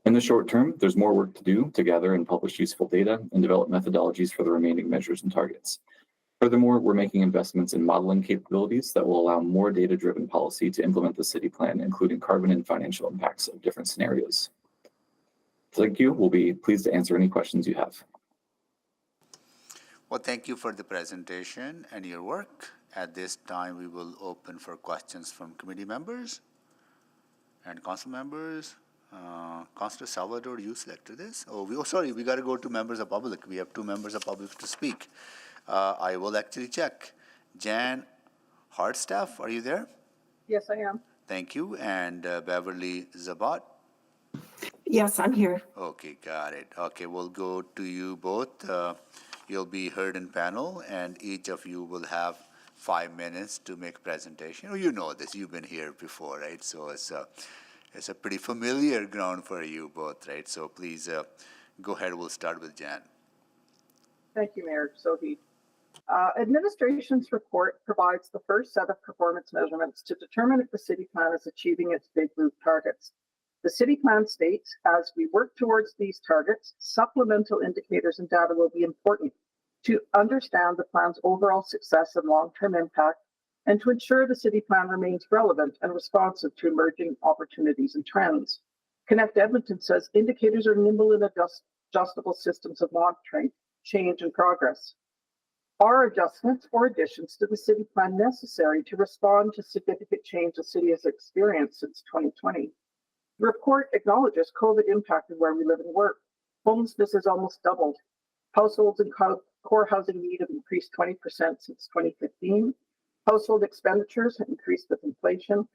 In the short term, there's more work to do to gather and publish useful data and develop methodologies for the remaining measures and targets. Furthermore, we're making investments in modeling capabilities that will allow more data-driven policy to implement the city plan, including carbon and financial impacts of different scenarios. Thank you. We'll be pleased to answer any questions you have.
Well, thank you for the presentation and your work. At this time, we will open for questions from committee members and council members. Councillor Salvador, you selected this. We got to go to members of public. We have 2 members of public to speak. I will actually check. Jan Hardstaff, are you there?
Yes, I am.
Thank you. And Beverly Zabat?
Yes, I'm here.
Okay, got it. Okay, we'll go to you both. You'll be heard in panel, and each of you will have 5 minutes to make a presentation. Oh, you know this. You've been here before, right? So it's a pretty familiar ground for you both, right? So please go ahead. We'll start with Jan.
Thank you, Mayor Sohi. Administration's report provides the first set of performance measurements to determine if the city plan is achieving its big move targets. The city plan states, as we work towards these targets, supplemental indicators and data will be important to understand the plan's overall success and long-term impact, and to ensure the city plan remains relevant and responsive to emerging opportunities and trends. Connect Edmonton says indicators are nimble and adjustable systems of monitoring change and progress. Are adjustments or additions to the city plan necessary to respond to significant change the city has experienced since 2020? The report acknowledges COVID impacted where we live and work. Homelessness has almost doubled. Households in core housing need have increased 20% since 2015. Household expenditures have increased with inflation,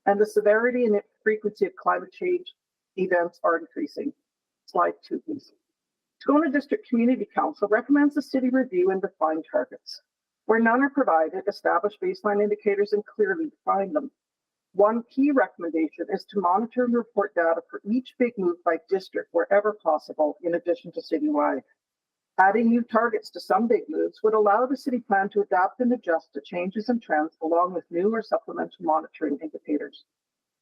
and the severity and frequency of climate change events are increasing. Slide 2, please. Scona District Community Council recommends the city review and define targets. Where none are provided, establish baseline indicators and clearly define them. One key recommendation is to monitor and report data for each big move by district wherever possible, in addition to citywide. Adding new targets to some big moves would allow the city plan to adapt and adjust to changes and trends along with new or supplemental monitoring indicators.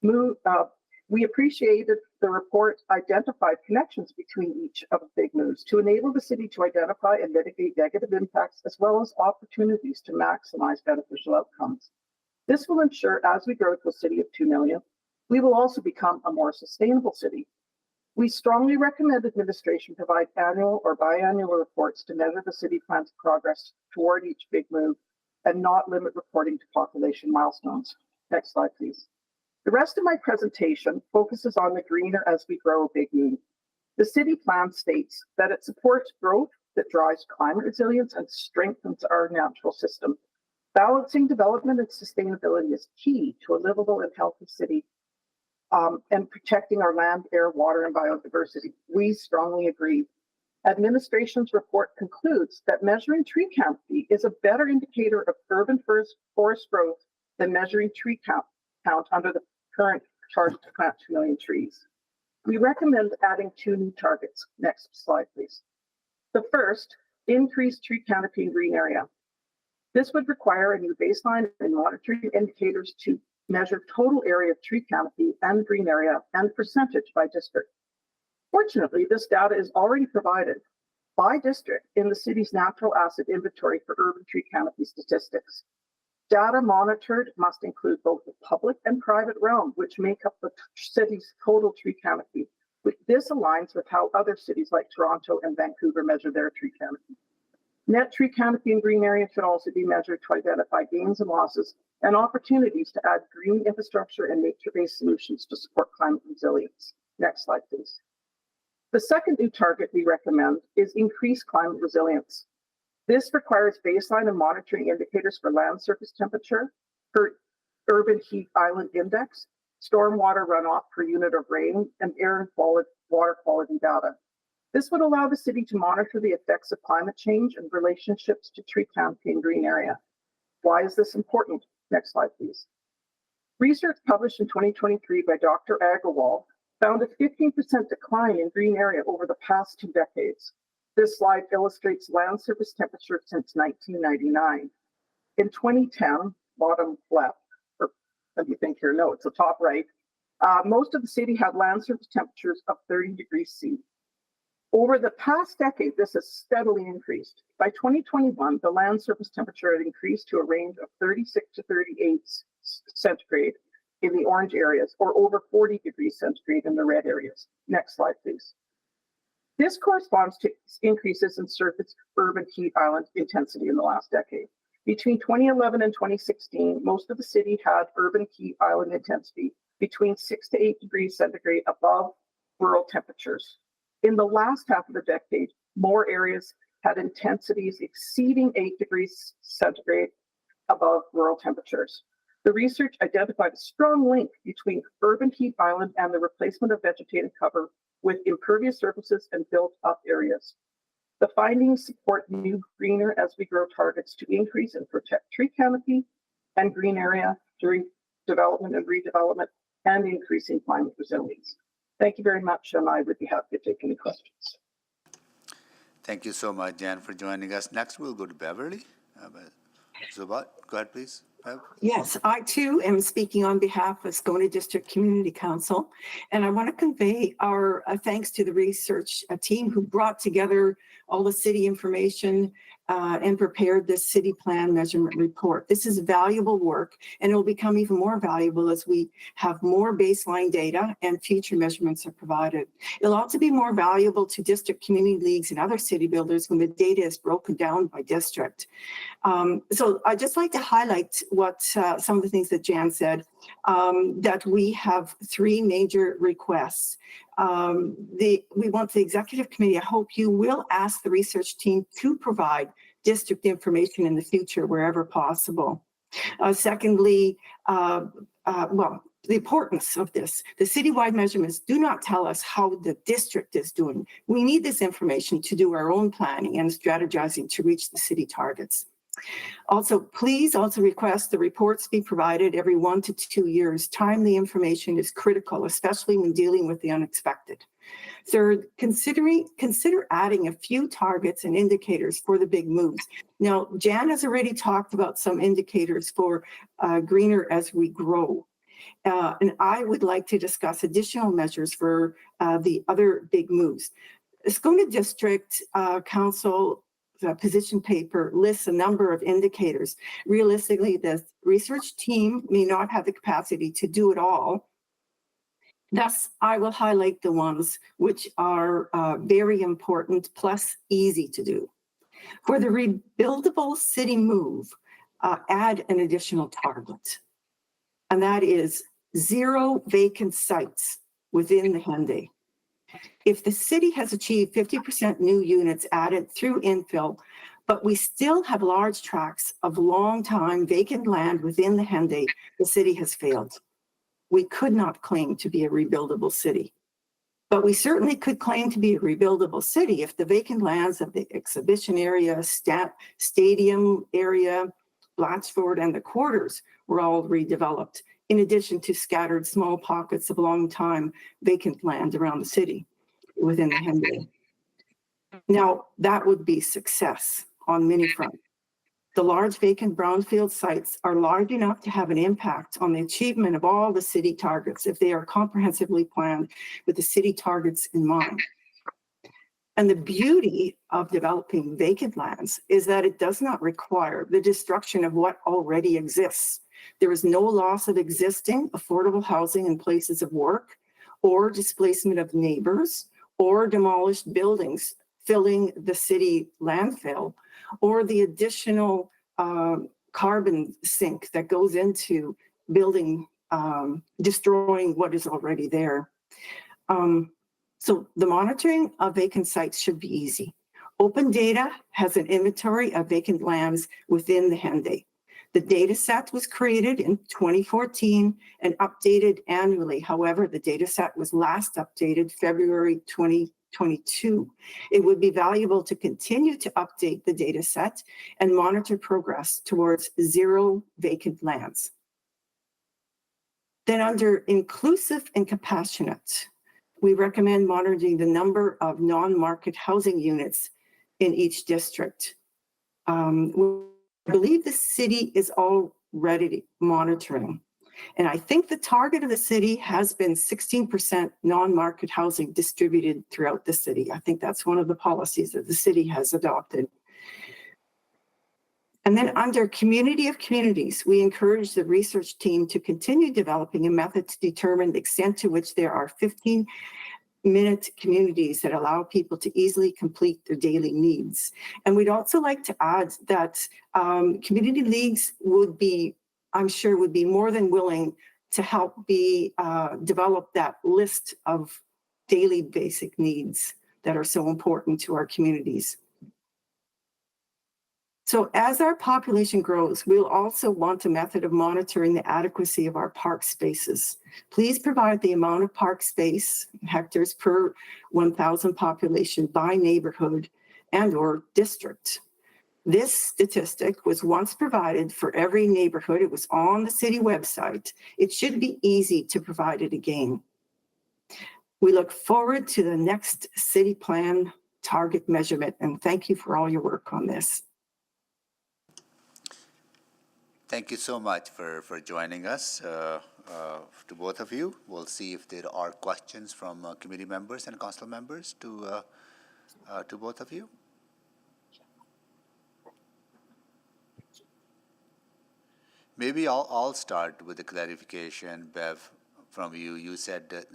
We appreciated the report identified connections between each of the big moves to enable the city to identify and mitigate negative impacts as well as opportunities to maximize beneficial outcomes. This will ensure as we grow to a city of 2 million, we will also become a more sustainable city. We strongly recommend administration provide annual or biannual reports to measure the city plan's progress toward each big move and not limit reporting to population milestones. Next slide, please. The rest of my presentation focuses on the greener as we grow big move. The city plan states that it supports growth that drives climate resilience and strengthens our natural system. Balancing development and sustainability is key to a livable and healthy city. And protecting our land, air, water, and biodiversity. We strongly agree. Administration's report concludes that measuring tree canopy is a better indicator of urban forest growth than measuring tree count under the current target to plant 2 million trees. We recommend adding 2 new targets. Next slide, please. The first, increase tree canopy and green area. This would require a new baseline and monitoring indicators to measure total area of tree canopy and green area and percentage by district. Fortunately, this data is already provided by district in the city's natural asset inventory for urban tree canopy statistics. Data monitored must include both the public and private realm, which make up the city's total tree canopy. This aligns with how other cities like Toronto and Vancouver measure their tree canopy. Net tree canopy and green area should also be measured to identify gains and losses and opportunities to add green infrastructure and nature-based solutions to support climate resilience. Next slide, please. The second new target we recommend is increased climate resilience. This requires baseline and monitoring indicators for land surface temperature, per urban heat island index, stormwater runoff per unit of rain, and air and water quality data. This would allow the city to monitor the effects of climate change and relationships to tree canopy and green area. Why is this important? Next slide, please. Research published in 2023 by Dr. Agarwal found a 15% decline in green area over the past 2 decades. This slide illustrates land surface temperature since 1999. In 2010, bottom left, or let me think here, no, it's the top right, most of the city had land surface temperatures of 30 degrees C. Over the past decade, this has steadily increased. By 2021, the land surface temperature had increased to a range of 36 to 38 centigrade in the orange areas, or over 40 degrees centigrade in the red areas. Next slide, please. This corresponds to increases in surface urban heat island intensity in the last decade. Between 2011 and 2016, most of the city had urban heat island intensity between 6 to 8 degrees centigrade above rural temperatures. In the last half of the decade, more areas had intensities exceeding 8 degrees centigrade above rural temperatures. The research identified a strong link between urban heat island and the replacement of vegetative cover with impervious surfaces and built-up areas. The findings support new greener as we grow targets to increase and protect tree canopy and green area during development and redevelopment and increasing climate resilience. Thank you very much, and I would be happy to take any questions.
Thank you so much, Jan, for joining us. Next, we'll go to Beverly. Zubat, go ahead, please.
Yes, I too am speaking on behalf of Scona District Community Council, and I want to convey our thanks to the research team who brought together all the city information and prepared this city plan measurement report. This is valuable work, and it will become even more valuable as we have more baseline data and future measurements are provided. It'll also be more valuable to district community leagues and other city builders when the data is broken down by district. So I'd just like to highlight what some of the things that Jan said, that we have 3 major requests. We want the executive committee, I hope you will ask the research team to provide district information in the future wherever possible. Secondly, well, the importance of this. The citywide measurements do not tell us how the district is doing. We need this information to do our own planning and strategizing to reach the city targets. Also, please also request the reports be provided every 1 to 2 years. Timely information is critical, especially when dealing with the unexpected. Third, consider adding a few targets and indicators for the big moves. Now, Jan has already talked about some indicators for greener as we grow. And I would like to discuss additional measures for the other big moves. The Scona District Council position paper lists a number of indicators. Realistically, the research team may not have the capacity to do it all. Thus, I will highlight the ones which are very important plus easy to do. For the rebuildable city move, add an additional target, and that is 0 vacant sites within the Henday. If the city has achieved 50% new units added through infill, but we still have large tracts of long-time vacant land within the Henday, the city has failed. We could not claim to be a rebuildable city, but we certainly could claim to be a rebuildable city if the vacant lands of the exhibition area, stadium area, Blatchford, and the quarters were all redeveloped, in addition to scattered small pockets of long-time vacant land around the city within the Henday. Now, that would be success on many fronts. The large vacant brownfield sites are large enough to have an impact on the achievement of all the city targets if they are comprehensively planned with the city targets in mind. And the beauty of developing vacant lands is that it does not require the destruction of what already exists. There is no loss of existing affordable housing in places of work, or displacement of neighbors, or demolished buildings filling the city landfill, or the additional carbon sink that goes into building, destroying what is already there. So the monitoring of vacant sites should be easy. Open Data has an inventory of vacant lands within the Henday. The data set was created in 2014 and updated annually. However, the data set was last updated February 2022. It would be valuable to continue to update the data set and monitor progress towards 0 vacant lands. Then under inclusive and compassionate, we recommend monitoring the number of non-market housing units in each district. I believe the city is already monitoring. And I think the target of the city has been 16% non-market housing distributed throughout the city. I think that's one of the policies that the city has adopted. And then under community of communities, we encourage the research team to continue developing a method to determine the extent to which there are 15-minute communities that allow people to easily complete their daily needs. And we'd also like to add that community leagues would be, I'm sure, would be more than willing to help develop that list of daily basic needs that are so important to our communities. So as our population grows, we'll also want a method of monitoring the adequacy of our park spaces. Please provide the amount of park space, hectares per 1,000 population by neighborhood and/or district. This statistic was once provided for every neighborhood. It was on the city website. It should be easy to provide it again. We look forward to the next city plan target measurement, and thank you for all your work on this.
Thank you so much for joining us, to both of you. We'll see if there are questions from committee members and council members to both of you. Maybe I'll start with a clarification, Bev, from you. You said that,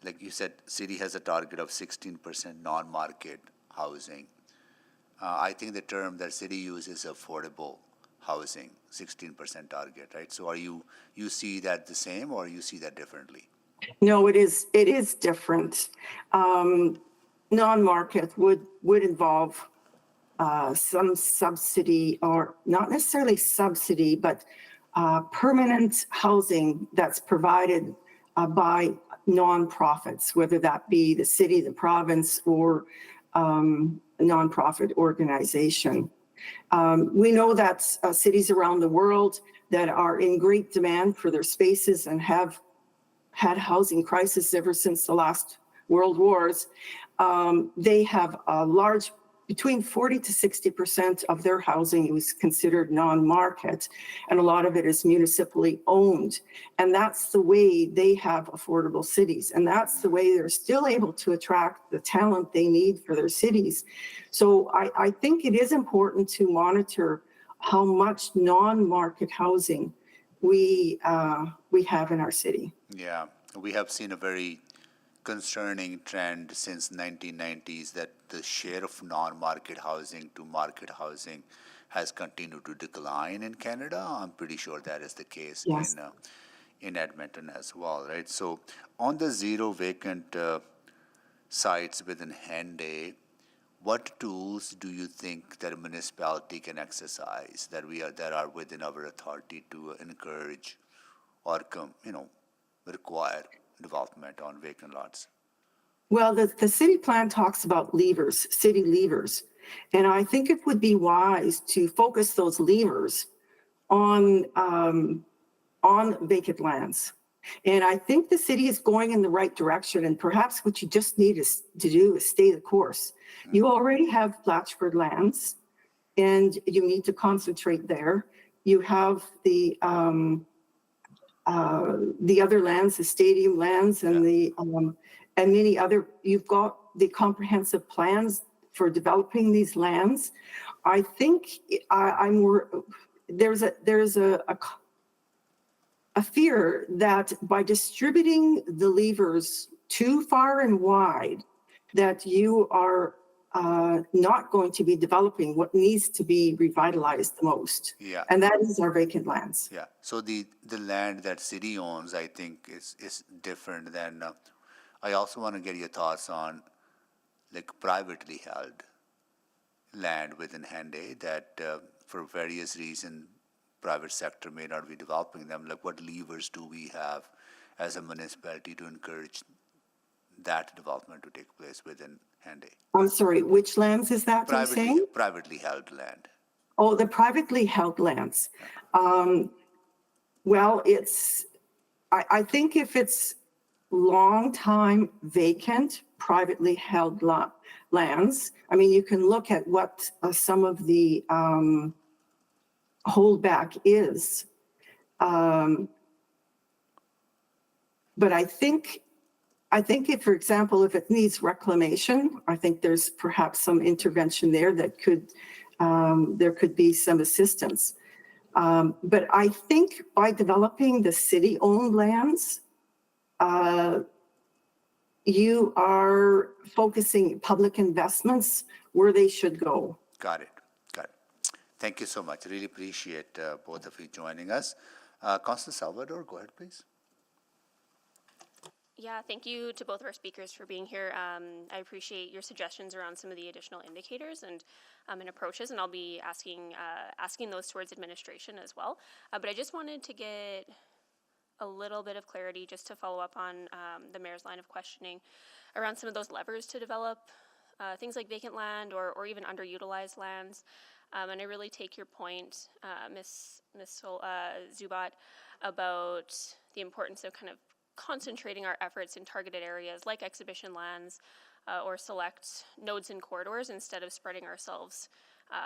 like you said, city has a target of 16% non-market housing. I think the term that city uses is affordable housing, 16% target, right? So you see that the same, or you see that differently?
No, it is different. Non-market would involve some subsidy, or not necessarily subsidy, but permanent housing that's provided by nonprofits, whether that be the city, the province, or a nonprofit organization. We know that cities around the world that are in great demand for their spaces and have had housing crisis ever since the last world wars, they have a large, between 40 to 60% of their housing is considered non-market, and a lot of it is municipally owned. And that's the way they have affordable cities. And that's the way they're still able to attract the talent they need for their cities. So I think it is important to monitor how much non-market housing we have in our city.
Yeah, we have seen a very concerning trend since 1990s that the share of non-market housing to market housing has continued to decline in Canada. I'm pretty sure that is the case
Yes.
in Edmonton as well, right? So on the zero vacant sites within Henday, what tools do you think that a municipality can exercise that are within our authority to encourage or require development on vacant lots?
Well, the city plan talks about levers, city levers. And I think it would be wise to focus those levers on vacant lands. And I think the city is going in the right direction. And perhaps what you just need to do is stay the course. You already have Blatchford lands, and you need to concentrate there. You have the other lands, the stadium lands, and and many other. You've got the comprehensive plans for developing these lands. I think there's a fear that by distributing the levers too far and wide, that you are not going to be developing what needs to be revitalized the most.
Yeah.
And that is our vacant lands.
Yeah. So the land that city owns, I think, is different than. I also want to get your thoughts on like privately held land within Henday that for various reasons private sector may not be developing them. Like what levers do we have as a municipality to encourage that development to take place within Henday?
I'm sorry, which lands is that you're saying?
Privately held land.
Oh, the privately held lands. Well, I think if it's long time vacant, privately held lands, I mean, you can look at what some of the holdback is. But I think if, for example, if it needs reclamation, I think there's perhaps some intervention there that there could be some assistance. But I think by developing the city-owned lands, you are focusing public investments where they should go.
Got it. Thank you so much. Really appreciate both of you joining us. Constance Salvador, go ahead, please.
Yeah, thank you to both of our speakers for being here. I appreciate your suggestions around some of the additional indicators and approaches, and I'll be asking those towards administration as well. But I just wanted to get a little bit of clarity just to follow up on the mayor's line of questioning around some of those levers to develop things like vacant land or even underutilized lands. And I really take your point, Ms. Zubat, about the importance of kind of concentrating our efforts in targeted areas like exhibition lands or select nodes and corridors instead of spreading ourselves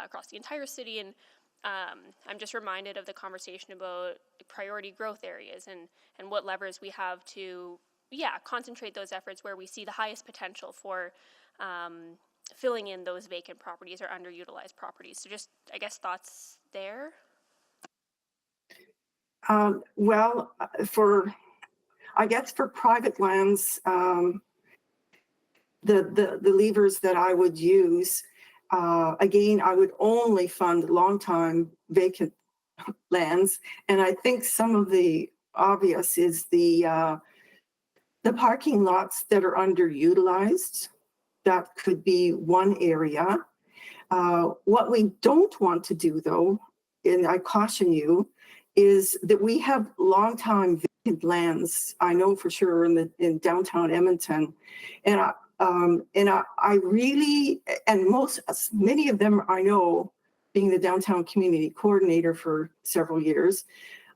across the entire city. And I'm just reminded of the conversation about priority growth areas and what levers we have to, concentrate those efforts where we see the highest potential for filling in those vacant properties or underutilized properties. So just, I guess, thoughts there?
Well, for private lands, the levers that I would use, again, I would only fund long-time vacant lands. And I think some of the obvious is the parking lots that are underutilized. That could be one area. What we don't want to do, though, and I caution you, is that we have long-time vacant lands. I know for sure in downtown Edmonton, and I really, and many of them I know being the downtown community coordinator for several years,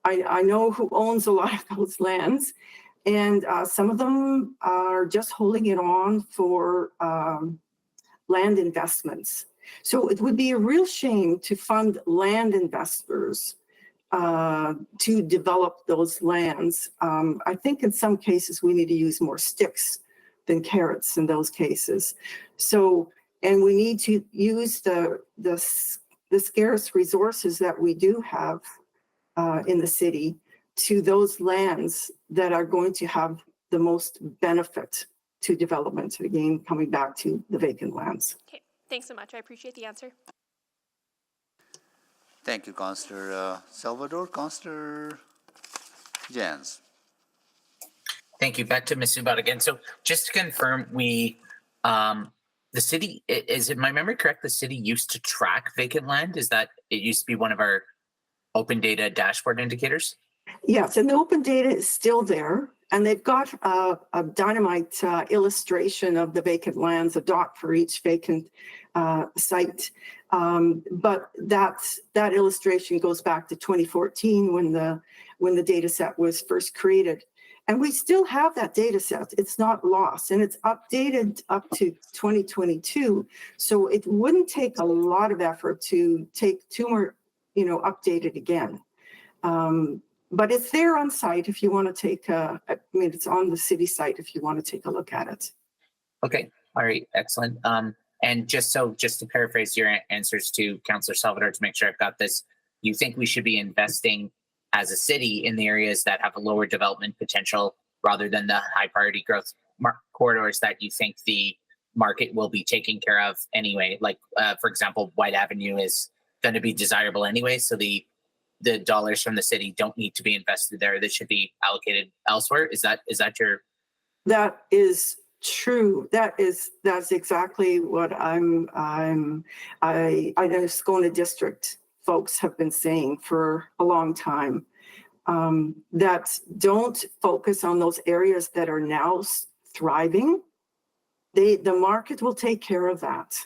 I know who owns a lot of those lands, and some of them are just holding it on for land investments. So it would be a real shame to fund land investors to develop those lands. I think in some cases we need to use more sticks than carrots in those cases. So, and we need to use the scarce resources that we do have in the city to those lands that are going to have the most benefit to development. Again, coming back to the vacant lands.
Okay, thanks so much. I appreciate the answer.
Thank you, Councillor Salvador. Councillor Jans.
Thank you. Back to Ms. Subat again. So just to confirm, we, the city, is it my memory correct? The city used to track vacant land? Is that, it used to be one of our open data dashboard indicators?
Yes, and the open data is still there. And they've got a dynamite illustration of the vacant lands, a dot for each vacant site. But that illustration goes back to 2014 when the data set was first created. And we still have that data set. It's not lost, and it's updated up to 2022. So it wouldn't take a lot of effort to take two more, update it again. But it's there on site if you want to take it's on the city site if you want to take a look at it.
Okay, all right, excellent. And just to paraphrase your answers to Councillor Salvador to make sure I've got this, you think we should be investing as a city in the areas that have a lower development potential rather than the high priority growth corridors that you think the market will be taking care of anyway? Like, for example, White Avenue is going to be desirable anyway, so the dollars from the city don't need to be invested there. They should be allocated elsewhere. Is that your?
That is true. That's exactly what I know Scona District folks have been saying for a long time. That don't focus on those areas that are now thriving. The market will take care of that.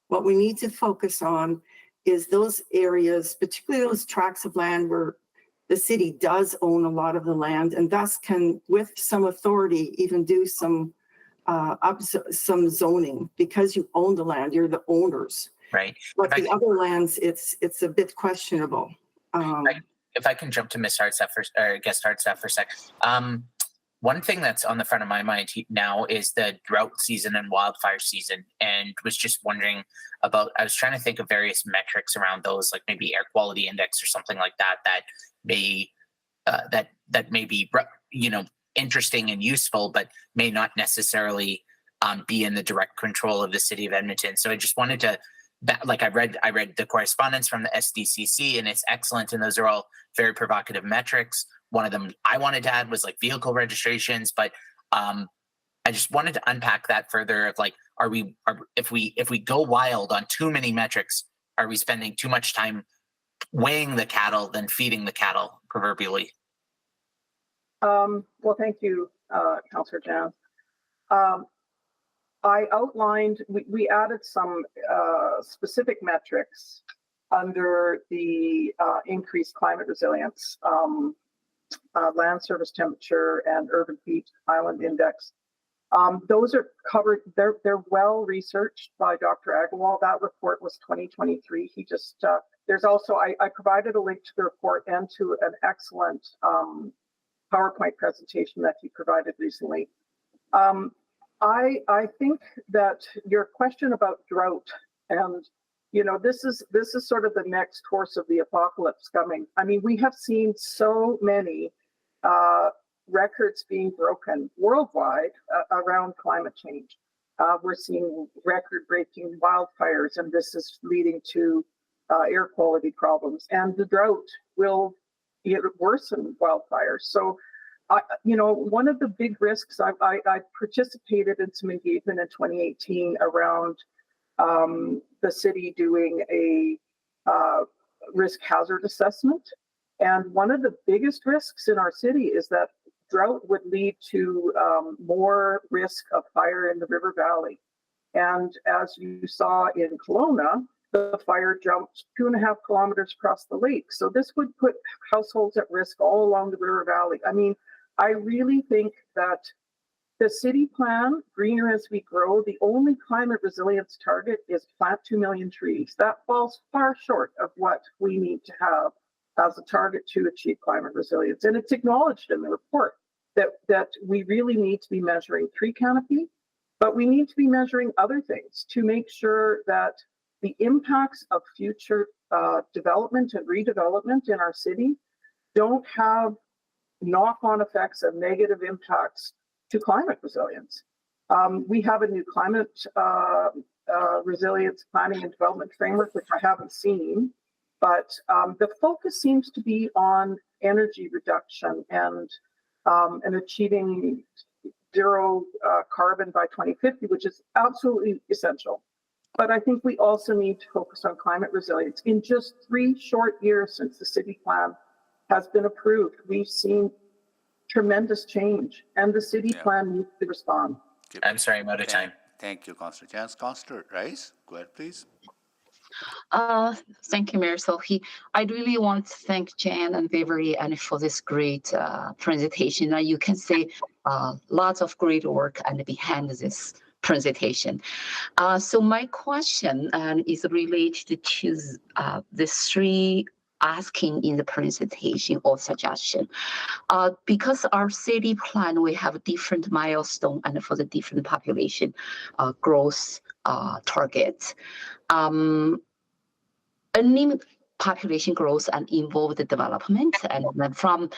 What we need to focus on is those areas, particularly those tracts of land where the city does own a lot of the land and thus can, with some authority, even do some zoning because you own the land, you're the owners.
Right.
But the other lands, it's a bit questionable.
If I can jump to Ms. Hardstaff or guest Hardstaff for a second. One thing that's on the front of my mind now is the drought season and wildfire season, and was just wondering about, I was trying to think of various metrics around those, like maybe air quality index or something like that, that may be, interesting and useful, but may not necessarily be in the direct control of the city of Edmonton. So I just wanted to, I read the correspondence from the SDCC, and it's excellent, and those are all very provocative metrics. One of them I wanted to add was like vehicle registrations, but I just wanted to unpack that further. Of like, if we go wild on too many metrics, are we spending too much time weighing the cattle than feeding the cattle, proverbially?
Well, thank you, Councillor Jan. I outlined, we added some specific metrics under the increased climate resilience, land surface temperature, and urban heat island index. Those are covered, they're well researched by Dr. Agarwal. That report was 2023. He just, there's also, I provided a link to the report and to an excellent PowerPoint presentation that he provided recently. I think that your question about drought, and this is sort of the next horse of the apocalypse coming. I mean, we have seen so many records being broken worldwide around climate change. We're seeing record-breaking wildfires, and this is leading to air quality problems. And the drought will worsen wildfires. So, one of the big risks, I participated in some engagement in 2018 around the city doing a risk hazard assessment. And one of the biggest risks in our city is that drought would lead to more risk of fire in the river valley. And as you saw in Kelowna, the fire jumped 2.5 kilometers across the lake. So this would put households at risk all along the river valley. I mean, I really think that the city plan, Greener as We Grow, the only climate resilience target is plant 2 million trees. That falls far short of what we need to have as a target to achieve climate resilience. And it's acknowledged in the report that we really need to be measuring tree canopy, but we need to be measuring other things to make sure that the impacts of future development and redevelopment in our city don't have knock-on effects of negative impacts to climate resilience. We have a new climate resilience planning and development framework, which I haven't seen, but the focus seems to be on energy reduction and achieving zero carbon by 2050, which is absolutely essential. But I think we also need to focus on climate resilience. In just 3 short years since the city plan has been approved, we've seen tremendous change, and the city plan needs to respond.
I'm sorry, I'm out of time.
Thank you, Councillor Chance. Councillor Rice, go ahead, please.
Thank you, Mayor Sohi. I really want to thank Jan and Beverly and for this great presentation. You can see lots of great work and behind this presentation. So my question is related to the 3 asking in the presentation or suggestion. Because our city plan, we have different milestone and for the different population growth targets. Any population growth and involved development, and then from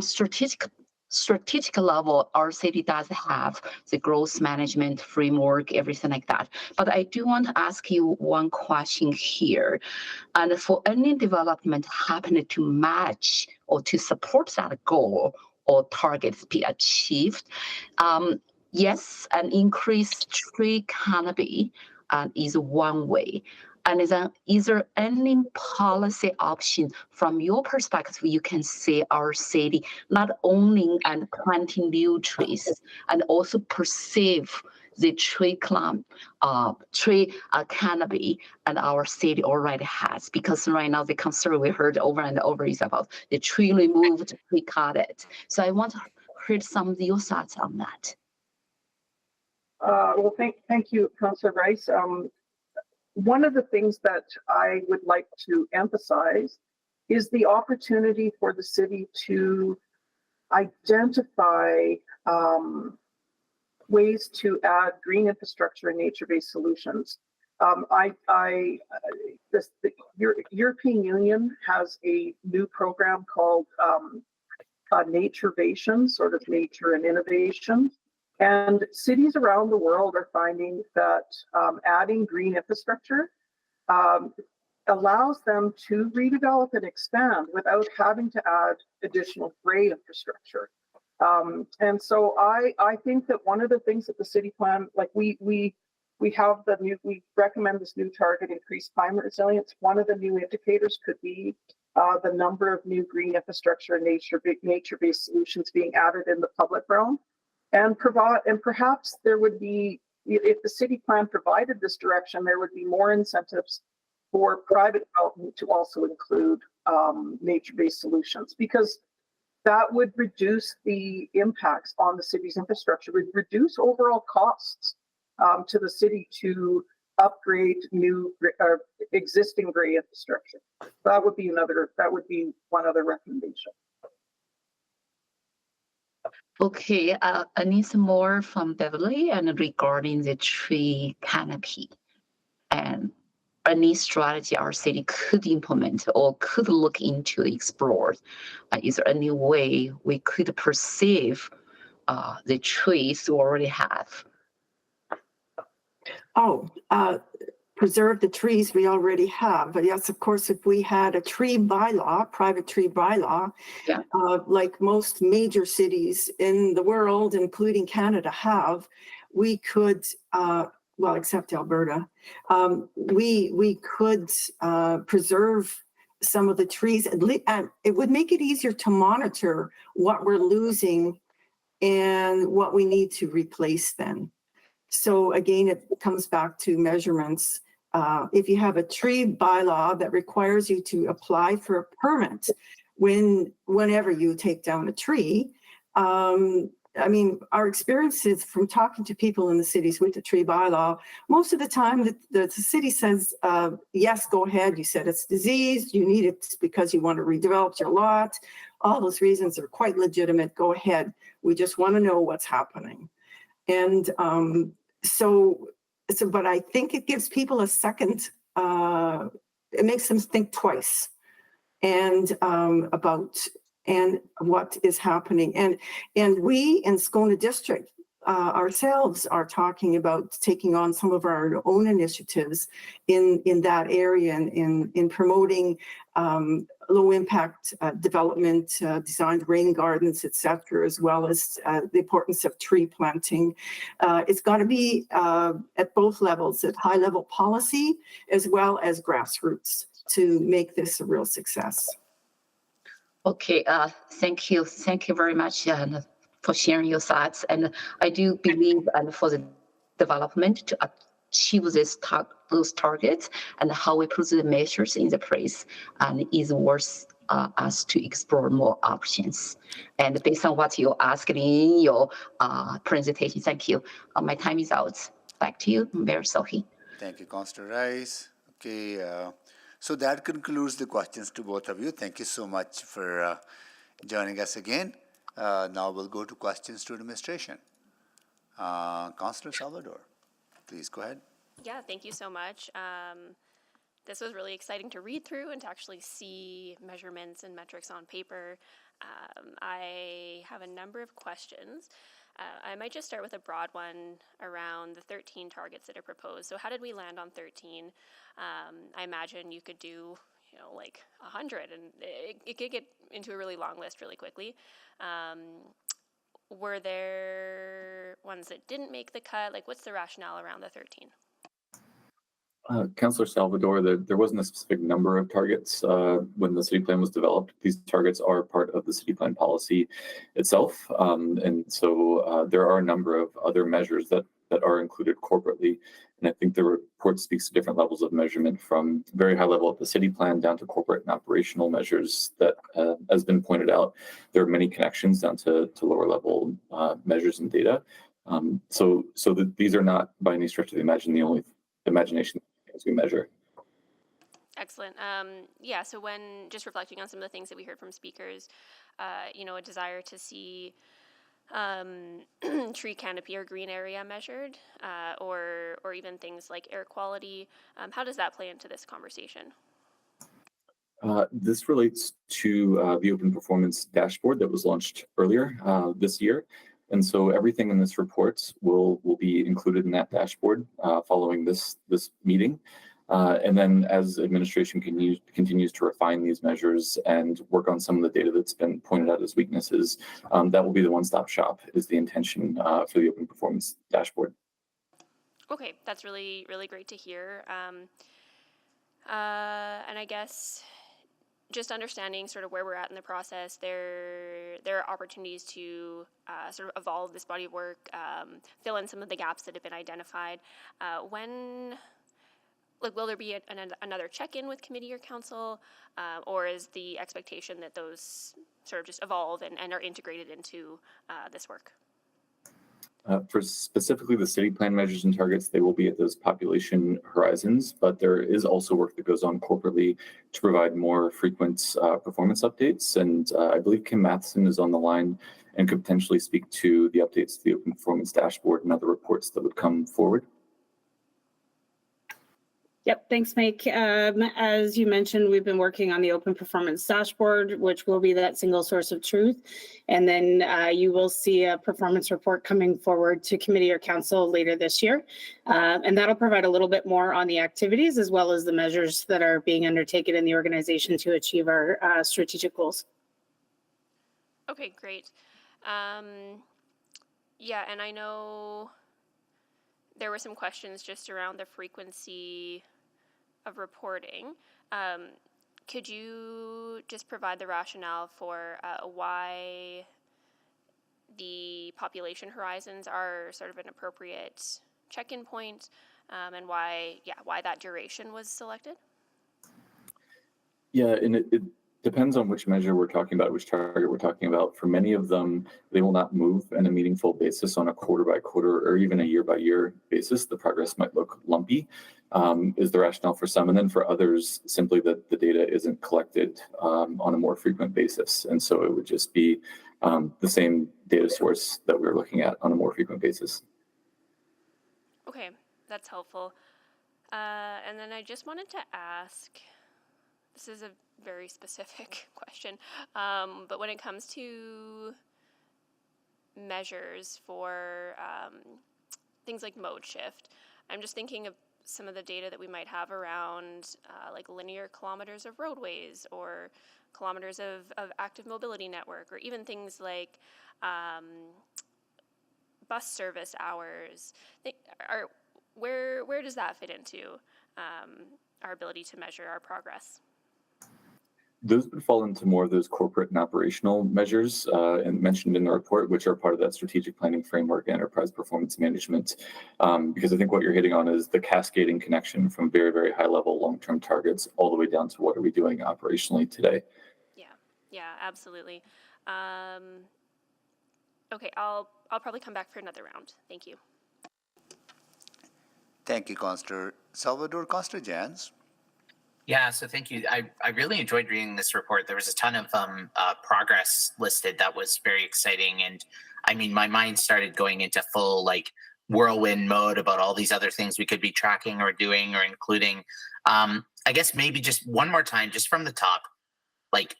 strategic level, our city does have the growth management framework, everything like that. But I do want to ask you one question here. And for any development happening to match or to support that goal or targets be achieved, yes, an increased tree canopy is one way. And is there any policy option from your perspective you can say our city not owning and planting new trees and also perceive the tree canopy and our city already has? Because right now the concern we heard over and over is about the tree removed, we cut it. So I want to hear some of your thoughts on that.
Well, thank you, Councillor Rice. One of the things that I would like to emphasize is the opportunity for the city to identify ways to add green infrastructure and nature-based solutions. The European Union has a new program called Naturevation, sort of nature and innovation. And cities around the world are finding that adding green infrastructure allows them to redevelop and expand without having to add additional gray infrastructure. And so I think that one of the things that the city plan, like we recommend this new target, increased climate resilience. One of the new indicators could be the number of new green infrastructure and nature-based solutions being added in the public realm. And perhaps there would be, if the city plan provided this direction, there would be more incentives for private development to also include nature-based solutions, because that would reduce the impacts on the city's infrastructure, would reduce overall costs to the city to upgrade new existing gray infrastructure. That would be one other recommendation.
Okay, I need some more from Beverly and regarding the tree canopy and any strategy our city could implement or could look into explore. Is there any way we could perceive the trees we already have?
Preserve the trees we already have. But yes, of course, if we had a tree bylaw, private tree bylaw, like most major cities in the world, including Canada, have, we could, well, except Alberta, we could preserve some of the trees, and it would make it easier to monitor what we're losing and what we need to replace then. So again, it comes back to measurements if you have a tree bylaw that requires you to apply for a permit whenever you take down a tree, I mean, our experiences from talking to people in the cities with the tree bylaw, most of the time the city says, yes, go ahead. You said it's diseased. You need it because you want to redevelop your lot. All those reasons are quite legitimate. Go ahead. We just want to know what's happening. And but I think it gives people a second, it makes them think twice and about what is happening. And we in Scona District ourselves are talking about taking on some of our own initiatives in that area and in promoting low impact development, designed rain gardens, etc., as well as the importance of tree planting. It's got to be at both levels, at high level policy as well as grassroots, to make this a real success.
Okay, thank you. Thank you very much for sharing your thoughts. And I do believe and for the development to achieve those targets and how we put the measures in the place and is worth us to explore more options. And based on what you asked in your presentation, thank you. My time is out. Back to you, Mayor Sohi.
Thank you, Councillor Rice. Okay, so that concludes the questions to both of you. Thank you so much for joining us again. Now we'll go to questions to administration. Councillor Salvador, please go ahead.
Yeah, thank you so much. This was really exciting to read through and to actually see measurements and metrics on paper. I have a number of questions. I might just start with a broad one around the 13 targets that are proposed. So how did we land on 13? I imagine you could do, like 100, and it could get into a really long list really quickly. Were there ones that didn't make the cut? Like, what's the rationale around the 13?
Councillor Salvador, there wasn't a specific number of targets when the city plan was developed. These targets are part of the city plan policy itself. And so there are a number of other measures that are included corporately. And I think the report speaks to different levels of measurement, from very high level at the city plan down to corporate and operational measures that, has been pointed out, there are many connections down to lower level measures and data. So these are not by any stretch of the only imagination as we measure.
Excellent. Yeah, so when just reflecting on some of the things that we heard from speakers, a desire to see tree canopy or green area measured, or even things like air quality. How does that play into this conversation?
This relates to the open performance dashboard that was launched earlier this year. And so everything in this report will be included in that dashboard following this meeting. And then as administration continues to refine these measures and work on some of the data that's been pointed out as weaknesses, that will be the one-stop shop, is the intention for the open performance dashboard.
Okay, that's really, really great to hear. And I guess just understanding sort of where we're at in the process, there are opportunities to sort of evolve this body of work, fill in some of the gaps that have been identified. Will there be another check-in with committee or council, or is the expectation that those sort of just evolve and are integrated into this work?
For specifically the city plan measures and targets, they will be at those population horizons, but there is also work that goes on corporately to provide more frequent performance updates. And I believe Kim Matheson is on the line and could potentially speak to the updates to the open performance dashboard and other reports that would come forward.
Yep, thanks, Mike. As you mentioned, we've been working on the open performance dashboard, which will be that single source of truth. And then you will see a performance report coming forward to committee or council later this year. And that'll provide a little bit more on the activities as well as the measures that are being undertaken in the organization to achieve our strategic goals.
Okay, great. Yeah, and I know there were some questions just around the frequency of reporting. Could you just provide the rationale for why the population horizons are sort of an appropriate check-in point, and why that duration was selected?
Yeah, and it depends on which measure we're talking about, which target we're talking about. For many of them, they will not move in a meaningful basis on a quarter by quarter or even a year by year basis. The progress might look lumpy, is the rationale for some. And then for others, simply that the data isn't collected on a more frequent basis. And so it would just be the same data source that we're looking at on a more frequent basis.
Okay, that's helpful. And then I just wanted to ask, this is a very specific question, but when it comes to measures for things like mode shift, I'm just thinking of some of the data that we might have around like linear kilometers of roadways or kilometers of active mobility network, or even things like bus service hours. Where does that fit into our ability to measure our progress?
Those would fall into more of those corporate and operational measures and mentioned in the report, which are part of that strategic planning framework and enterprise performance management. Because I think what you're hitting on is the cascading connection from very, very high level long-term targets all the way down to what are we doing operationally today.
Yeah, absolutely. Okay, I'll probably come back for another round. Thank you.
Thank you, Constable Salvador. Constable Jans.
Yeah, so thank you. I really enjoyed reading this report. There was a ton of progress listed that was very exciting. And I mean, my mind started going into full like whirlwind mode about all these other things we could be tracking or doing or including. I guess maybe just one more time, just from the top, like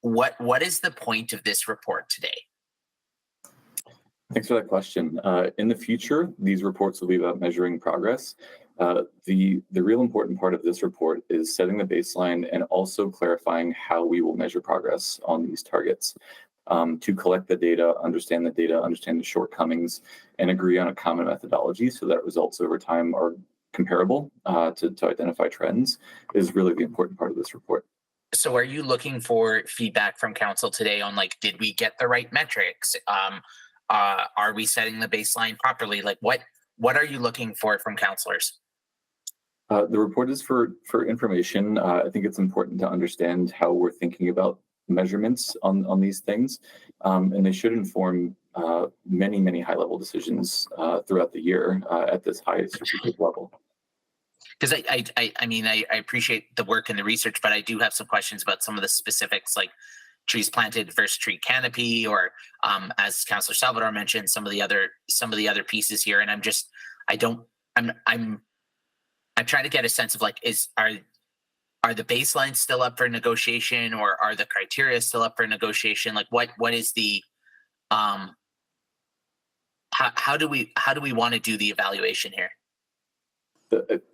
what is the point of this report today?
Thanks for that question. In the future, these reports will be about measuring progress. The real important part of this report is setting the baseline and also clarifying how we will measure progress on these targets. To collect the data, understand the shortcomings, and agree on a common methodology so that results over time are comparable to identify trends is really the important part of this report.
So are you looking for feedback from council today on like, did we get the right metrics? Are we setting the baseline properly? Like what are you looking for from councillors?
The report is for information. I think it's important to understand how we're thinking about measurements on these things, and they should inform many high-level decisions throughout the year at this high strategic level.
Because I mean, I appreciate the work and the research, but I do have some questions about some of the specifics, like trees planted versus tree canopy, or as Councillor Salvador mentioned, some of the other pieces here. And I'm trying to get a sense of like, are the baselines still up for negotiation, or are the criteria still up for negotiation? Like what is the how do we want to do the evaluation here?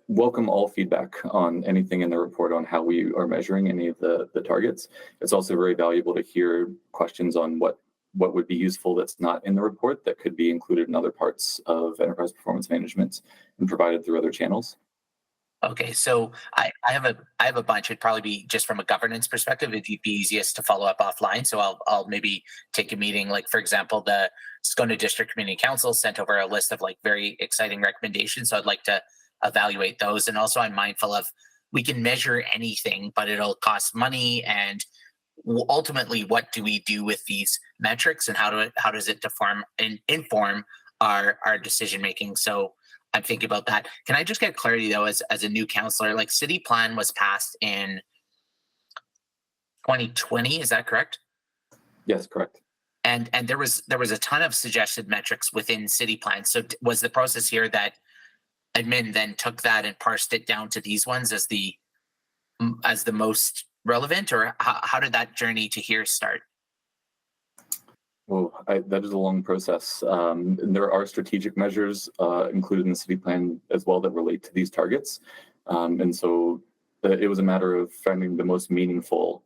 Welcome all feedback on anything in the report on how we are measuring any of the targets. It's also very valuable to hear questions on what would be useful that's not in the report that could be included in other parts of enterprise performance management and provided through other channels.
Okay, so I have a bunch. It'd probably be just from a governance perspective, it'd be easiest to follow up offline. So I'll maybe take a meeting. Like for example, the Scona District Community Council sent over a list of like very exciting recommendations. So I'd like to evaluate those. And also I'm mindful of, we can measure anything, but it'll cost money. And ultimately, what do we do with these metrics, and how does it inform our decision making? So I'm thinking about that. Can I just get clarity though, as a new councillor, like city plan was passed in 2020, is that correct?
Yes, correct.
And there was a ton of suggested metrics within city plan. So was the process here that admin then took that and parsed it down to these ones as the most relevant, or how did that journey to here start?
Well, that is a long process. There are strategic measures included in the city plan as well that relate to these targets. And so it was a matter of finding the most meaningful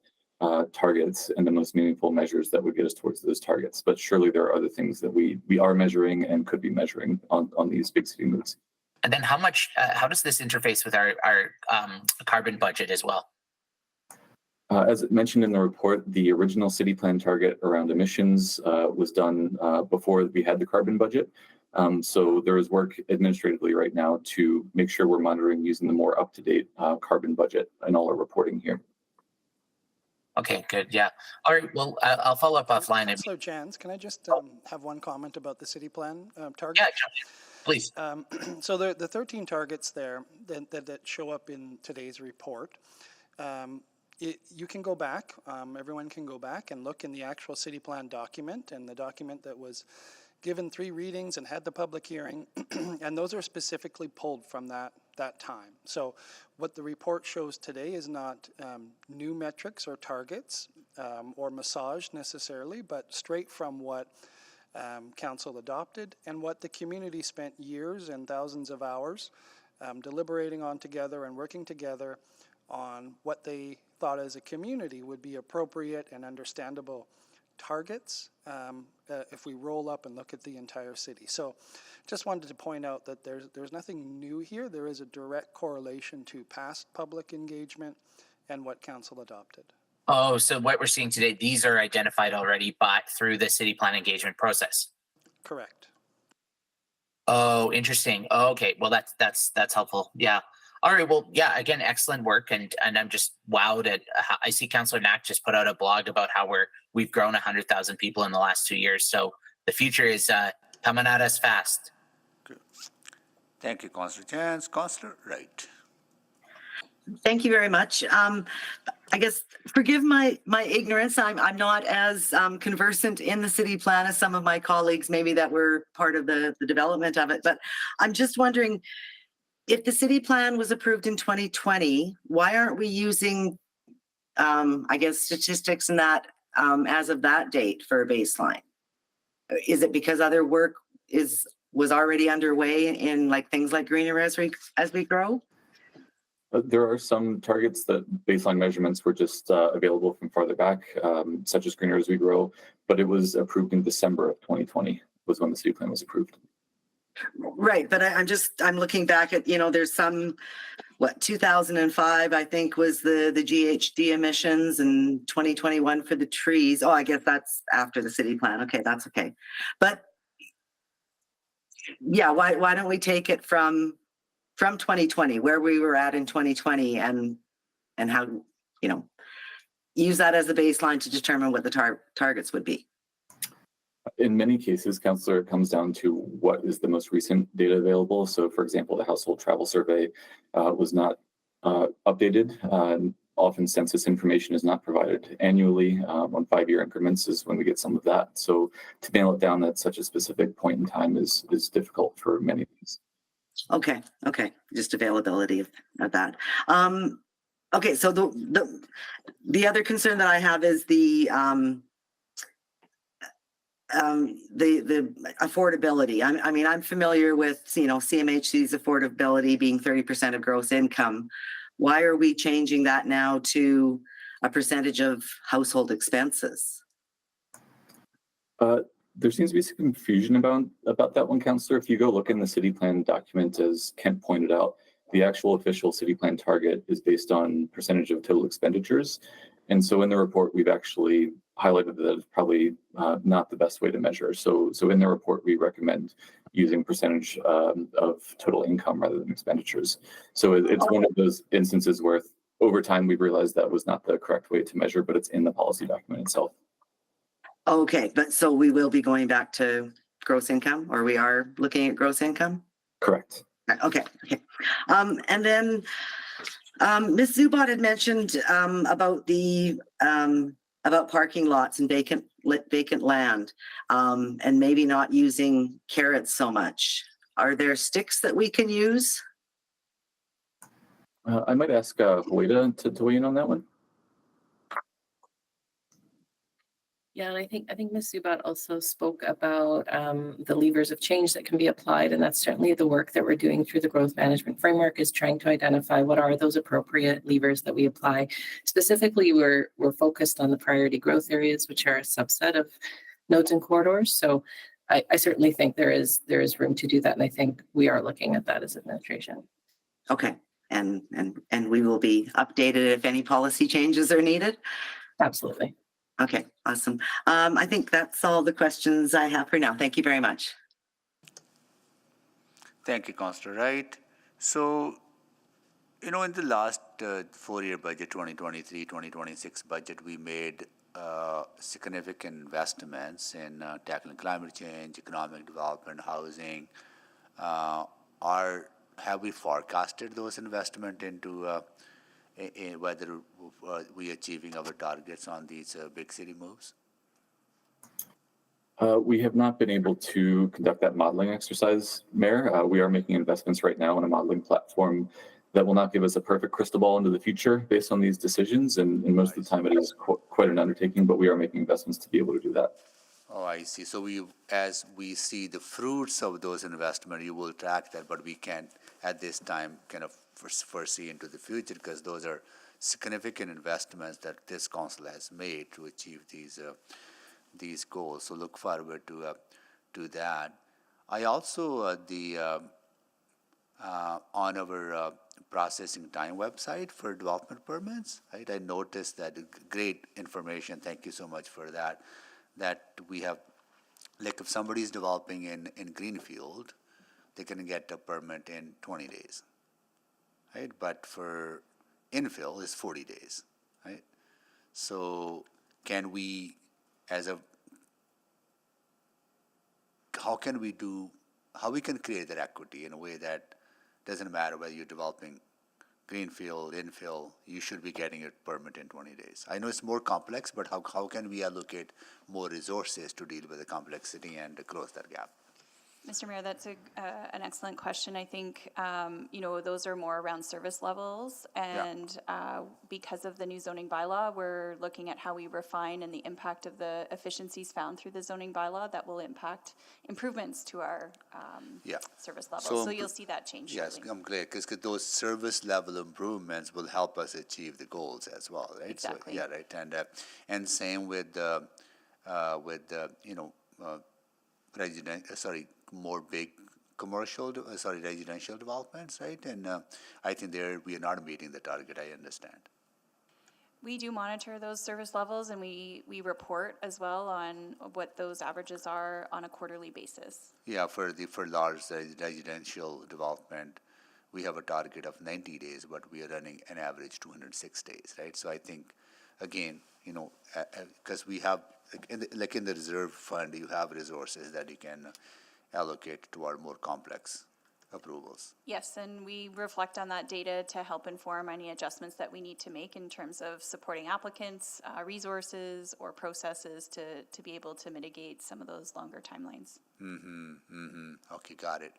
targets and the most meaningful measures that would get us towards those targets. But surely there are other things that we are measuring and could be measuring on these big city moves.
And then how does this interface with our carbon budget as well?
As mentioned in the report, the original city plan target around emissions was done before we had the carbon budget. So there is work administratively right now to make sure we're monitoring using the more up-to-date carbon budget in all our reporting here.
Okay, good. Yeah. All right. Well, I'll follow up offline.
Councillor Jans, can I just have one comment about the city plan target?
Yeah, please.
So the 13 targets there that show up in today's report, you can go back, everyone can go back and look in the actual city plan document, and the document that was given 3 readings and had the public hearing, and those are specifically pulled from that time. So what the report shows today is not new metrics or targets or massage necessarily, but straight from what council adopted and what the community spent years and thousands of hours deliberating on together and working together on what they thought as a community would be appropriate and understandable targets if we roll up and look at the entire city. So just wanted to point out that there's nothing new here. There is a direct correlation to past public engagement and what council adopted.
Oh, so what we're seeing today, these are identified already through the city plan engagement process.
Correct.
Oh, interesting. Oh, okay. Well, that's helpful. Yeah. All right. Well, yeah, again, excellent work. And I'm just wowed at how I see Councillor Knack just put out a blog about how we've grown 100,000 people in the last 2 years. So the future is coming at us fast.
Good. Thank you, Councillor Jans. Councillor Wright.
Thank you very much. I guess forgive my ignorance. I'm not as conversant in the city plan as some of my colleagues, maybe that were part of the development of it. But I'm just wondering, if the city plan was approved in 2020, why aren't we using, I guess, statistics in that as of that date for a baseline? Is it because other work was already underway in things like greener as we grow?
There are some targets that baseline measurements were just available from farther back, such as greener as we grow, but it was approved in December of 2020 was when the city plan was approved.
Right, but I'm looking back at, there's some, 2005, I think, was the GHG emissions, and 2021 for the trees. Oh, I guess that's after the city plan. Okay, that's okay. But yeah, why don't we take it from 2020, where we were at in 2020, and how, use that as the baseline to determine what the targets would be?
In many cases, Councillor, it comes down to what is the most recent data available. So, for example, the household travel survey was not updated. Often census information is not provided annually. On 5-year increments is when we get some of that. So to nail it down at such a specific point in time is difficult for many of these.
Okay. Just availability of that. Okay, so the other concern that I have is the affordability. I'm familiar with, CMHC's affordability being 30% of gross income. Why are we changing that now to a percentage of household expenses?
There seems to be some confusion about that one, Councillor. If you go look in the city plan document, as Kent pointed out, the actual official city plan target is based on percentage of total expenditures. And so in the report, we've actually highlighted that it's probably not the best way to measure. So in the report, we recommend using percentage of total income rather than expenditures. So it's one of those instances where over time, we've realized that was not the correct way to measure, but it's in the policy document itself.
Okay, but so we will be going back to gross income, or we are looking at gross income?
Correct.
Okay. And then Ms. Zubat had mentioned about parking lots and vacant land, and maybe not using carrots so much. Are there sticks that we can use?
I might ask Hueda to weigh in on that one.
Yeah, and I think Ms. Zubat also spoke about the levers of change that can be applied, and that's certainly the work that we're doing through the growth management framework, is trying to identify what are those appropriate levers that we apply. Specifically, we're focused on the priority growth areas, which are a subset of nodes and corridors. So I certainly think there is room to do that, and I think we are looking at that as administration.
Okay, and we will be updated if any policy changes are needed?
Absolutely.
Okay, awesome. I think that's all the questions I have for now. Thank you very much.
Thank you, Councillor Wright. So, in the last 4-year budget, 2023-2026 budget, we made significant investments in tackling climate change, economic development, housing. Have we forecasted those investment into whether we achieving our targets on these big city moves?
We have not been able to conduct that modeling exercise, Mayor. We are making investments right now in a modeling platform that will not give us a perfect crystal ball into the future based on these decisions. And most of the time it is quite an undertaking, but we are making investments to be able to do that.
Oh, I see. So as we see the fruits of those investments, you will track that, but we can't at this time kind of foresee into the future because those are significant investments that this council has made to achieve these goals. So look forward to that. I also on our processing time website for development permits, right? I noticed that great information. Thank you so much for that. That we have, like if somebody is developing in Greenfield, they can get a permit in 20 days, right? But for infill is 40 days, right? So can we, how we can create that equity in a way that doesn't matter whether you're developing greenfield, infill, you should be getting a permit in 20 days. I know it's more complex, but how can we allocate more resources to deal with the complexity and close that gap?
Mr. Mayor, that's an excellent question. I think, those are more around service levels. And because of the new zoning bylaw, we're looking at how we refine and the impact of the efficiencies found through the zoning bylaw that will impact improvements to our service levels. So you'll see that change.
Yes,
shortly.
I'm glad because those service level improvements will help us achieve the goals as well, right?
Exactly.
So, right. And same with more big residential developments, right? And I think there we are not meeting the target, I understand.
We do monitor those service levels and we report as well on what those averages are on a quarterly basis.
Yeah, for large residential development, we have a target of 90 days, but we are running an average 206 days, right? So I think, again, because we have, in the reserve fund, you have resources that you can allocate to our more complex approvals.
Yes, and we reflect on that data to help inform any adjustments that we need to make in terms of supporting applicants, resources, or processes to be able to mitigate some of those longer timelines.
Okay, got it.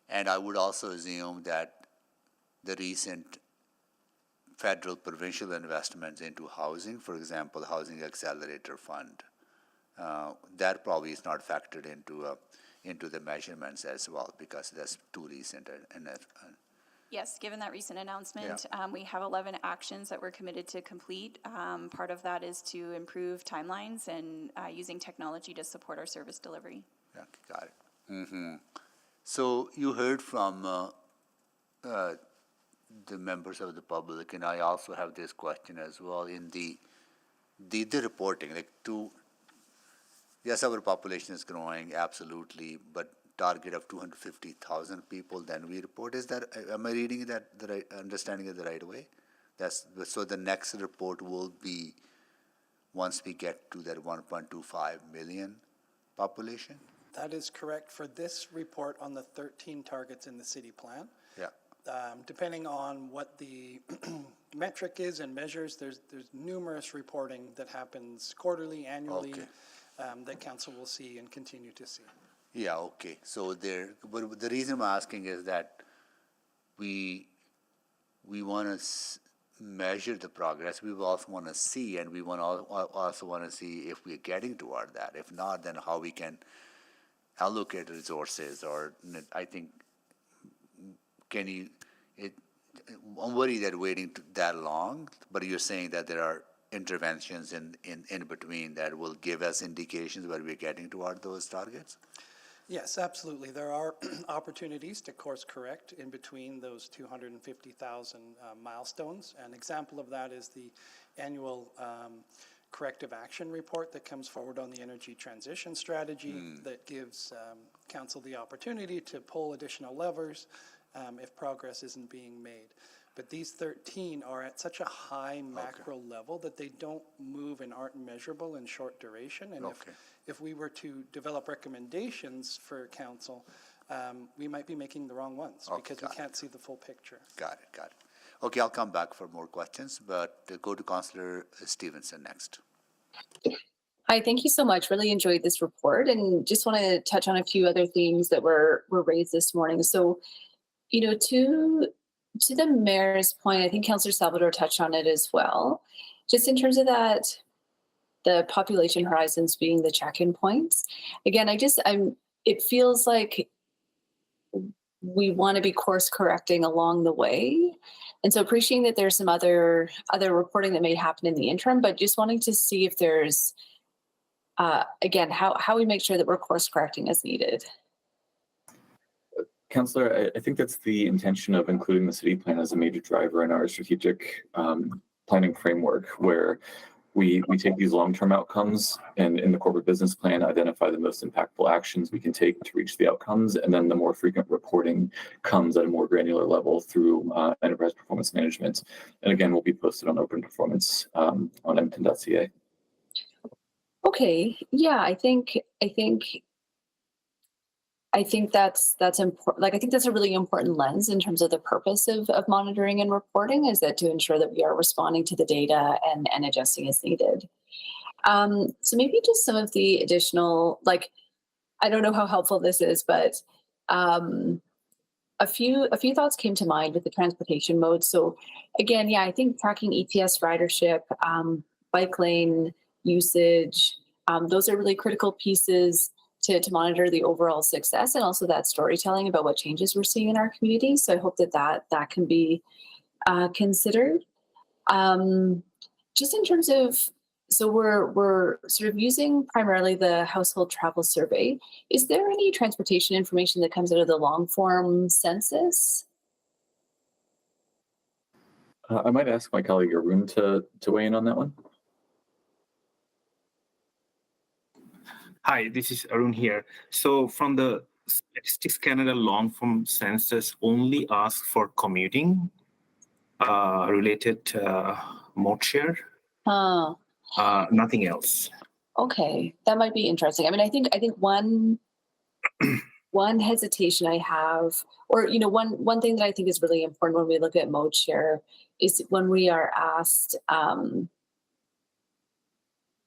And I would also assume that the recent federal provincial investments into housing, for example, Housing Accelerator Fund, that probably is not factored into the measurements as well because that's too recent.
Yes, given that recent announcement, we have 11 actions that we're committed to complete. Part of that is to improve timelines and using technology to support our service delivery.
Yeah, got it. So you heard from the members of the public, and I also have this question as well in the reporting, yes, our population is growing, absolutely, but target of 250,000 people, then we report. Am I reading that understanding it the right way? So the next report will be once we get to that 1.25 million population?
That is correct for this report on the 13 targets in the city plan.
Yeah.
Depending on what the metric is and measures, there's numerous reporting that happens quarterly, annually, that council will see and continue to see.
Yeah, okay. So but the reason I'm asking is that we want to measure the progress. We also want to see, and we also want to see if we're getting toward that. If not, then how we can allocate resources. Or I think, I'm worried that waiting that long, but you're saying that there are interventions in between that will give us indications where we're getting toward those targets?
Yes, absolutely. There are opportunities to course correct in between those 250,000 milestones. An example of that is the annual corrective action report that comes forward on the energy transition strategy that gives council the opportunity to pull additional levers if progress isn't being made. But these 13 are at such a high macro level that they don't move and aren't measurable in short duration. And if we were to develop recommendations for council, we might be making the wrong ones because we can't see the full picture.
Got it, got it. Okay, I'll come back for more questions, but go to Councillor Stevenson next.
Hi, thank you so much. Really enjoyed this report and just want to touch on a few other themes that were raised this morning. So, you know, to the mayor's point, I think Councillor Salvador touched on it as well. Just in terms of that, the population horizons being the check-in points. Again, it feels like we want to be course correcting along the way. And so appreciating that there's some other reporting that may happen in the interim, but just wanting to see if there's, again, how we make sure that we're course correcting as needed.
Councillor, I think that's the intention of including the city plan as a major driver in our strategic planning framework, where we take these long-term outcomes and in the corporate business plan identify the most impactful actions we can take to reach the outcomes, and then the more frequent reporting comes at a more granular level through enterprise performance management. And again, will be posted on open performance on edmonton.ca.
Okay, yeah, I think that's important. Like, I think that's a really important lens in terms of the purpose of monitoring and reporting, is that to ensure that we are responding to the data and adjusting as needed. So maybe just some of the additional, like, I don't know how helpful this is, but a few thoughts came to mind with the transportation mode. So again, yeah, I think tracking ETS ridership, bike lane usage, those are really critical pieces to monitor the overall success, and also that storytelling about what changes we're seeing in our community. So I hope that can be considered. Just in terms of, so we're sort of using primarily the household travel survey. Is there any transportation information that comes out of the long form census?
I might ask my colleague Arun to weigh in on that one.
Hi, this is Arun here. So from the Statistics Canada long form census only asks for commuting related mode share. Nothing else.
Okay, that might be interesting. I mean, I think one hesitation I have, or one thing that I think is really important when we look at mode share is when we are asked.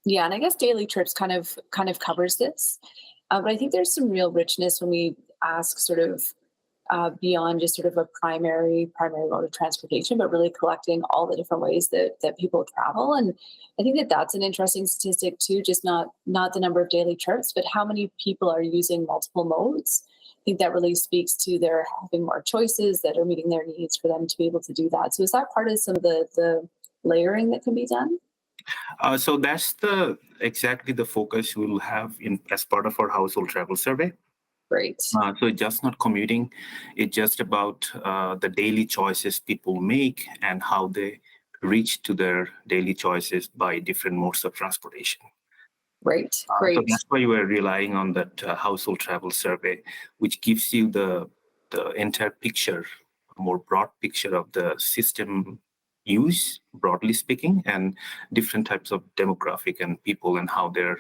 Yeah, and I guess daily trips kind of covers this, but I think there's some real richness when we ask sort of beyond just sort of a primary mode of transportation, but really collecting all the different ways that people travel. And I think that's an interesting statistic too, just not the number of daily trips, but how many people are using multiple modes. I think that really speaks to their having more choices that are meeting their needs for them to be able to do that. So is that part of some of the layering that can be done?
So that's exactly the focus we'll have as part of our household travel survey.
Great.
So it's just not commuting. It's just about the daily choices people make and how they reach to their daily choices by different modes of transportation.
Great.
So that's why we're relying on that household travel survey, which gives you the entire picture, a more broad picture of the system use, broadly speaking, and different types of demographic and people and how their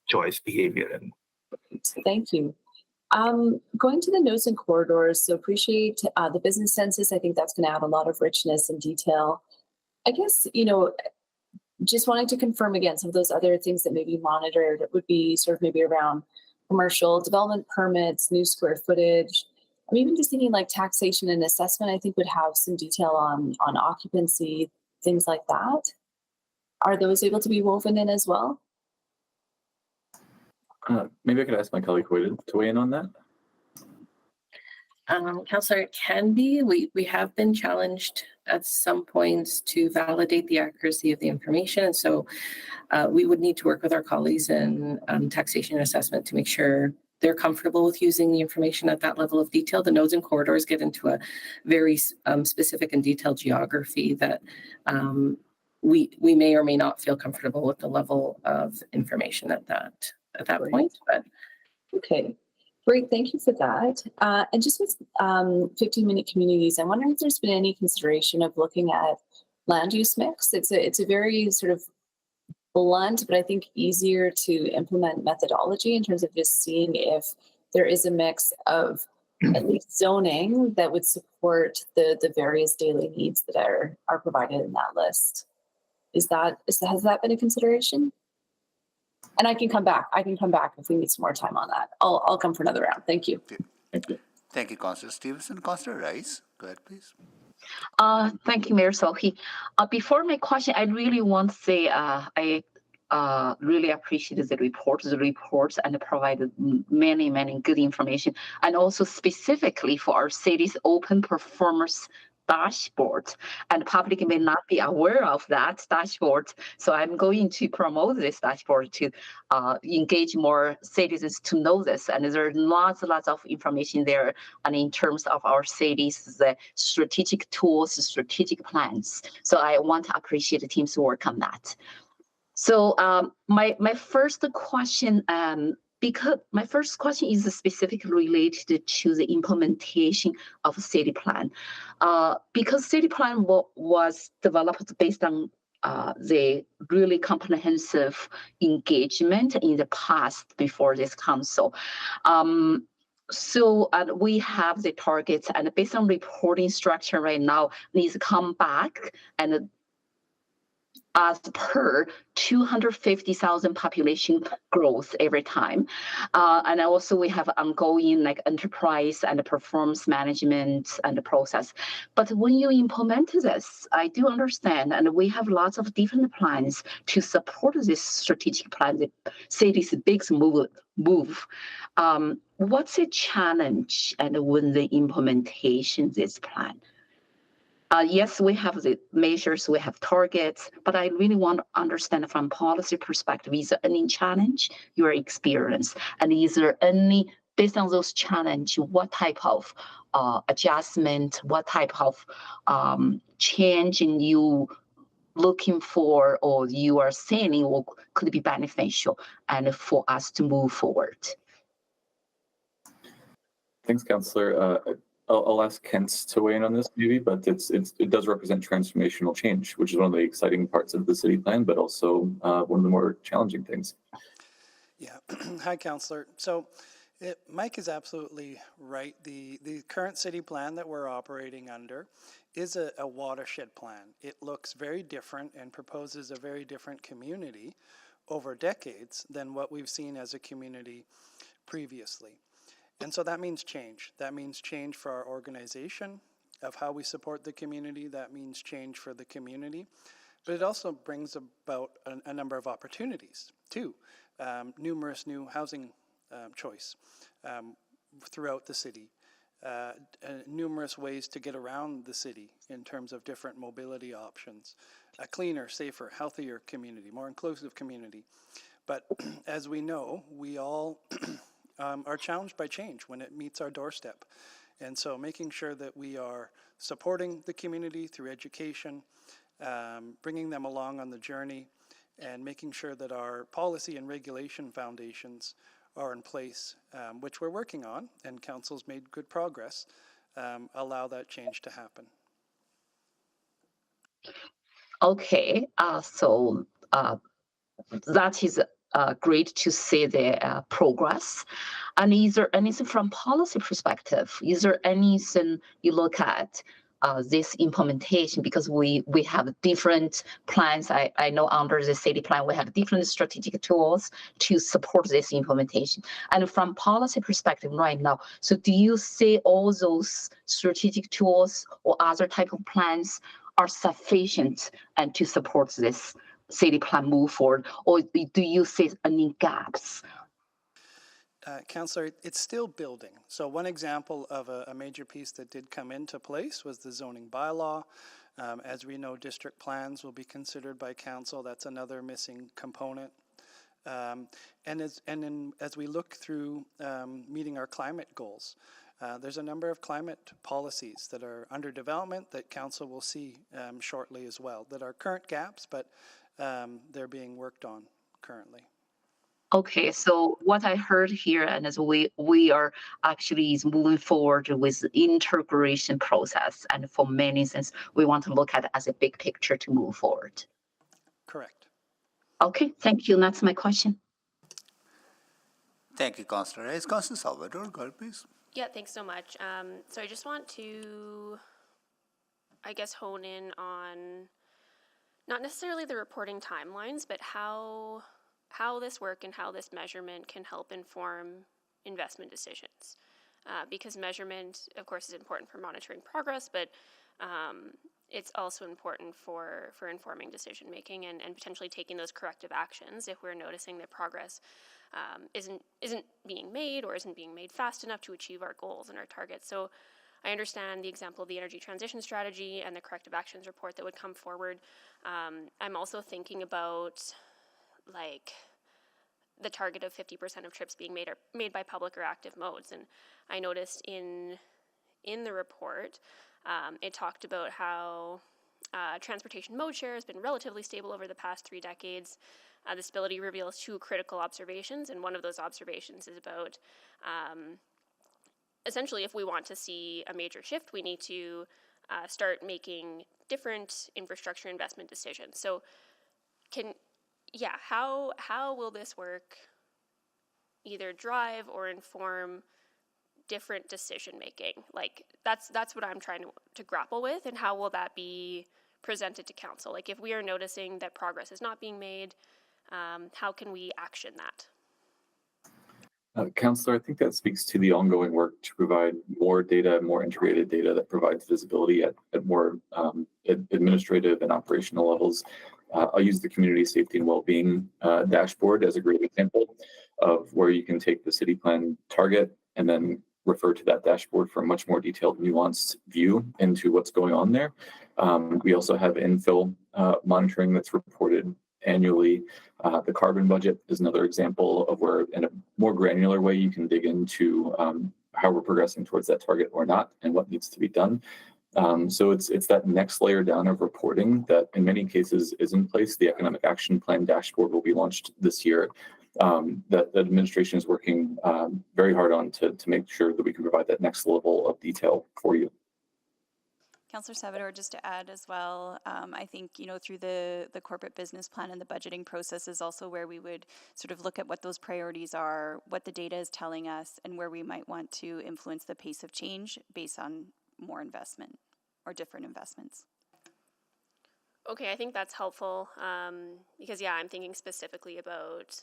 choice behavior. And
thank you. Going to the nodes and corridors, so appreciate the business census. I think that's going to add a lot of richness and detail. I guess, just wanting to confirm again, some of those other things that may be monitored would be sort of maybe around commercial development permits, new square footage. I'm even just thinking like taxation and assessment, I think would have some detail on occupancy, things like that. Are those able to be woven in as well?
Maybe I could ask my colleague to weigh in on that.
Councillor, it can be. We have been challenged at some points to validate the accuracy of the information. And so we would need to work with our colleagues in taxation and assessment to make sure they're comfortable with using the information at that level of detail. The nodes and corridors get into a very specific and detailed geography that we may or may not feel comfortable with the level of information at that point. But
Okay, great. Thank you for that. And just with 15-minute communities, I'm wondering if there's been any consideration of looking at land use mix. It's a very sort of blunt, but I think easier to implement methodology in terms of just seeing if there is a mix of at least zoning that would support the various daily needs that are provided in that list. Has that been a consideration? And I can come back if we need some more time on that. I'll come for another round. Thank you.
Thank you.
Thank you, Councillor Stevenson. Councillor Rice, go ahead, please.
Thank you, Mayor Sohi. Before my question, I really want to say I really appreciate the reports and provided many good information, and also specifically for our city's open performance dashboard, and the public may not be aware of that dashboard. So I'm going to promote this dashboard to engage more citizens to know this. And there's lots of information there, and in terms of our city's strategic tools, strategic plans. So I want to appreciate the team's work on that. So my first question, because my first question is specifically related to the implementation of city plan, because city plan was developed based on the really comprehensive engagement in the past before this council. So we have the targets, and based on reporting structure right now, needs to come back and as per 250,000 population growth every time. And also we have ongoing like enterprise and performance management and the process. But when you implement this, I do understand, and we have lots of different plans to support this strategic plan, the city's big move. What's the challenge and when the implementation of this plan? Yes, we have the measures, we have targets, but I really want to understand from policy perspective, is there any challenge your experience? And is there any, based on those challenges, what type of adjustment, what type of change in you looking for or you are saying or could be beneficial and for us to move forward?
Thanks, Councillor. I'll ask Kent to weigh in on this maybe, but it does represent transformational change, which is one of the exciting parts of the city plan, but also one of the more challenging things.
Yeah. Hi, Councillor. So Mike is absolutely right. The current city plan that we're operating under is a watershed plan. It looks very different and proposes a very different community over decades than what we've seen as a community previously. And so that means change. That means change for our organization of how we support the community. That means change for the community. But it also brings about a number of opportunities too. Numerous new housing choice throughout the city. Numerous ways to get around the city in terms of different mobility options. A cleaner, safer, healthier community, more inclusive community. But as we know, we all are challenged by change when it meets our doorstep. And so making sure that we are supporting the community through education, bringing them along on the journey, and making sure that our policy and regulation foundations are in place, which we're working on, and council's made good progress, allow that change to happen.
Okay, so that is great to see the progress. And is there anything from policy perspective? Is there anything you look at this implementation? Because we have different plans. I know under the city plan, we have different strategic tools to support this implementation. And from policy perspective right now, so do you see all those strategic tools or other type of plans are sufficient and to support this city plan move forward, or do you see any gaps?
Councillor, it's still building. So one example of a major piece that did come into place was the zoning bylaw. As we know, district plans will be considered by council. That's another missing component. And as we look through meeting our climate goals, There's a number of climate policies that are under development that council will see shortly as well, that are current gaps, but they're being worked on currently.
Okay, so what I heard here, and as we are actually is moving forward with the integration process, and for many instances, we want to look at it as a big picture to move forward.
Correct.
Okay, thank you. That's my question.
Thank you, Councillor Hayes. Councillor Salvador, go ahead, please.
Yeah, thanks so much. So I just want to, I guess, hone in on not necessarily the reporting timelines, but how this work and how this measurement can help inform investment decisions. Because measurement, of course, is important for monitoring progress, but it's also important for informing decision making and potentially taking those corrective actions if we're noticing that progress isn't being made or isn't being made fast enough to achieve our goals and our targets. So I understand the example of the energy transition strategy and the corrective actions report that would come forward. I'm also thinking about like the target of 50% of trips being made by public or active modes. And I noticed in the report, it talked about how transportation mode share has been relatively stable over the past 3 decades. The stability reveals 2 critical observations, and one of those observations is about essentially if we want to see a major shift, we need to start making different infrastructure investment decisions. So how will this work either drive or inform different decision making? Like that's what I'm trying to grapple with, and how will that be presented to council? Like if we are noticing that progress is not being made, how can we action that?
Councillor, I think that speaks to the ongoing work to provide more data, more integrated data that provides visibility at more administrative and operational levels. I'll use the community safety and well-being dashboard as a great example of where you can take the city plan target and then refer to that dashboard for a much more detailed, nuanced view into what's going on there. We also have infill monitoring that's reported annually. The carbon budget is another example of where in a more granular way you can dig into how we're progressing towards that target or not and what needs to be done. So it's that next layer down of reporting that in many cases is in place. The economic action plan dashboard will be launched this year. That the administration is working very hard on to make sure that we can provide that next level of detail for you.
Councillor Salvador, just to add as well, I think, through the corporate business plan and the budgeting process is also where we would sort of look at what those priorities are, what the data is telling us, and where we might want to influence the pace of change based on more investment or different investments.
Okay, I think that's helpful because I'm thinking specifically about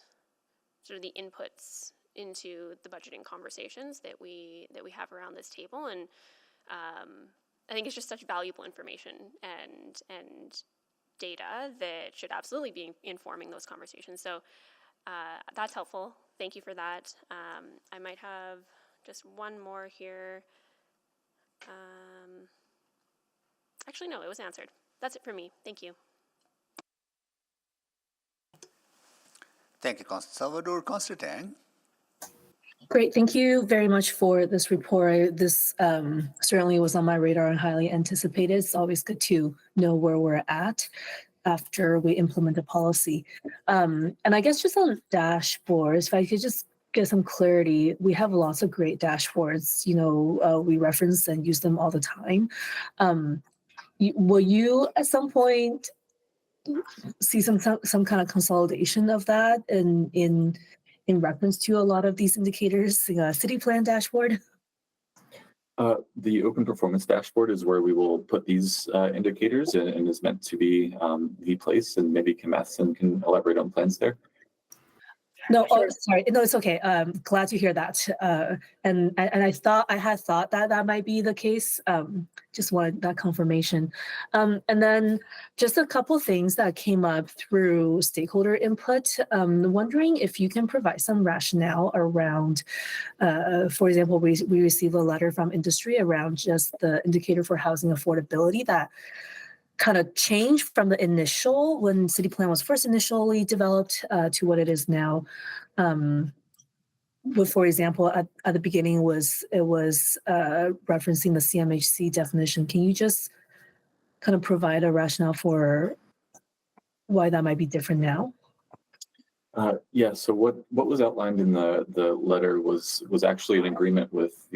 sort of the inputs into the budgeting conversations that we have around this table, and I think it's just such valuable information and data that should absolutely be informing those conversations. So that's helpful. Thank you for that. I might have just one more here. Actually, no, it was answered. That's it for me. Thank you.
Thank you, Councillor Salvador. Councillor Tang.
Great. Thank you very much for this report. This certainly was on my radar and highly anticipated. It's always good to know where we're at after we implement a policy. And I guess just on dashboards, if I could just get some clarity, we have lots of great dashboards, we reference and use them all the time. Will you at some point see some kind of consolidation of that in reference to a lot of these indicators, city plan dashboard?
The open performance dashboard is where we will put these indicators and is meant to be the place, and maybe Kim Matheson can elaborate on plans there.
No, sorry. No, it's okay. Glad to hear that. And I had thought that might be the case. Just wanted that confirmation. And then just a couple things that came up through stakeholder input. Wondering if you can provide some rationale around, for example, we received a letter from industry around just the indicator for housing affordability that kind of changed from the initial, when city plan was first initially developed, to what it is now. for example, at the beginning it was referencing the CMHC definition. Can you just kind of provide a rationale for why that might be different now?
Yeah, so what was outlined in the letter was actually an agreement with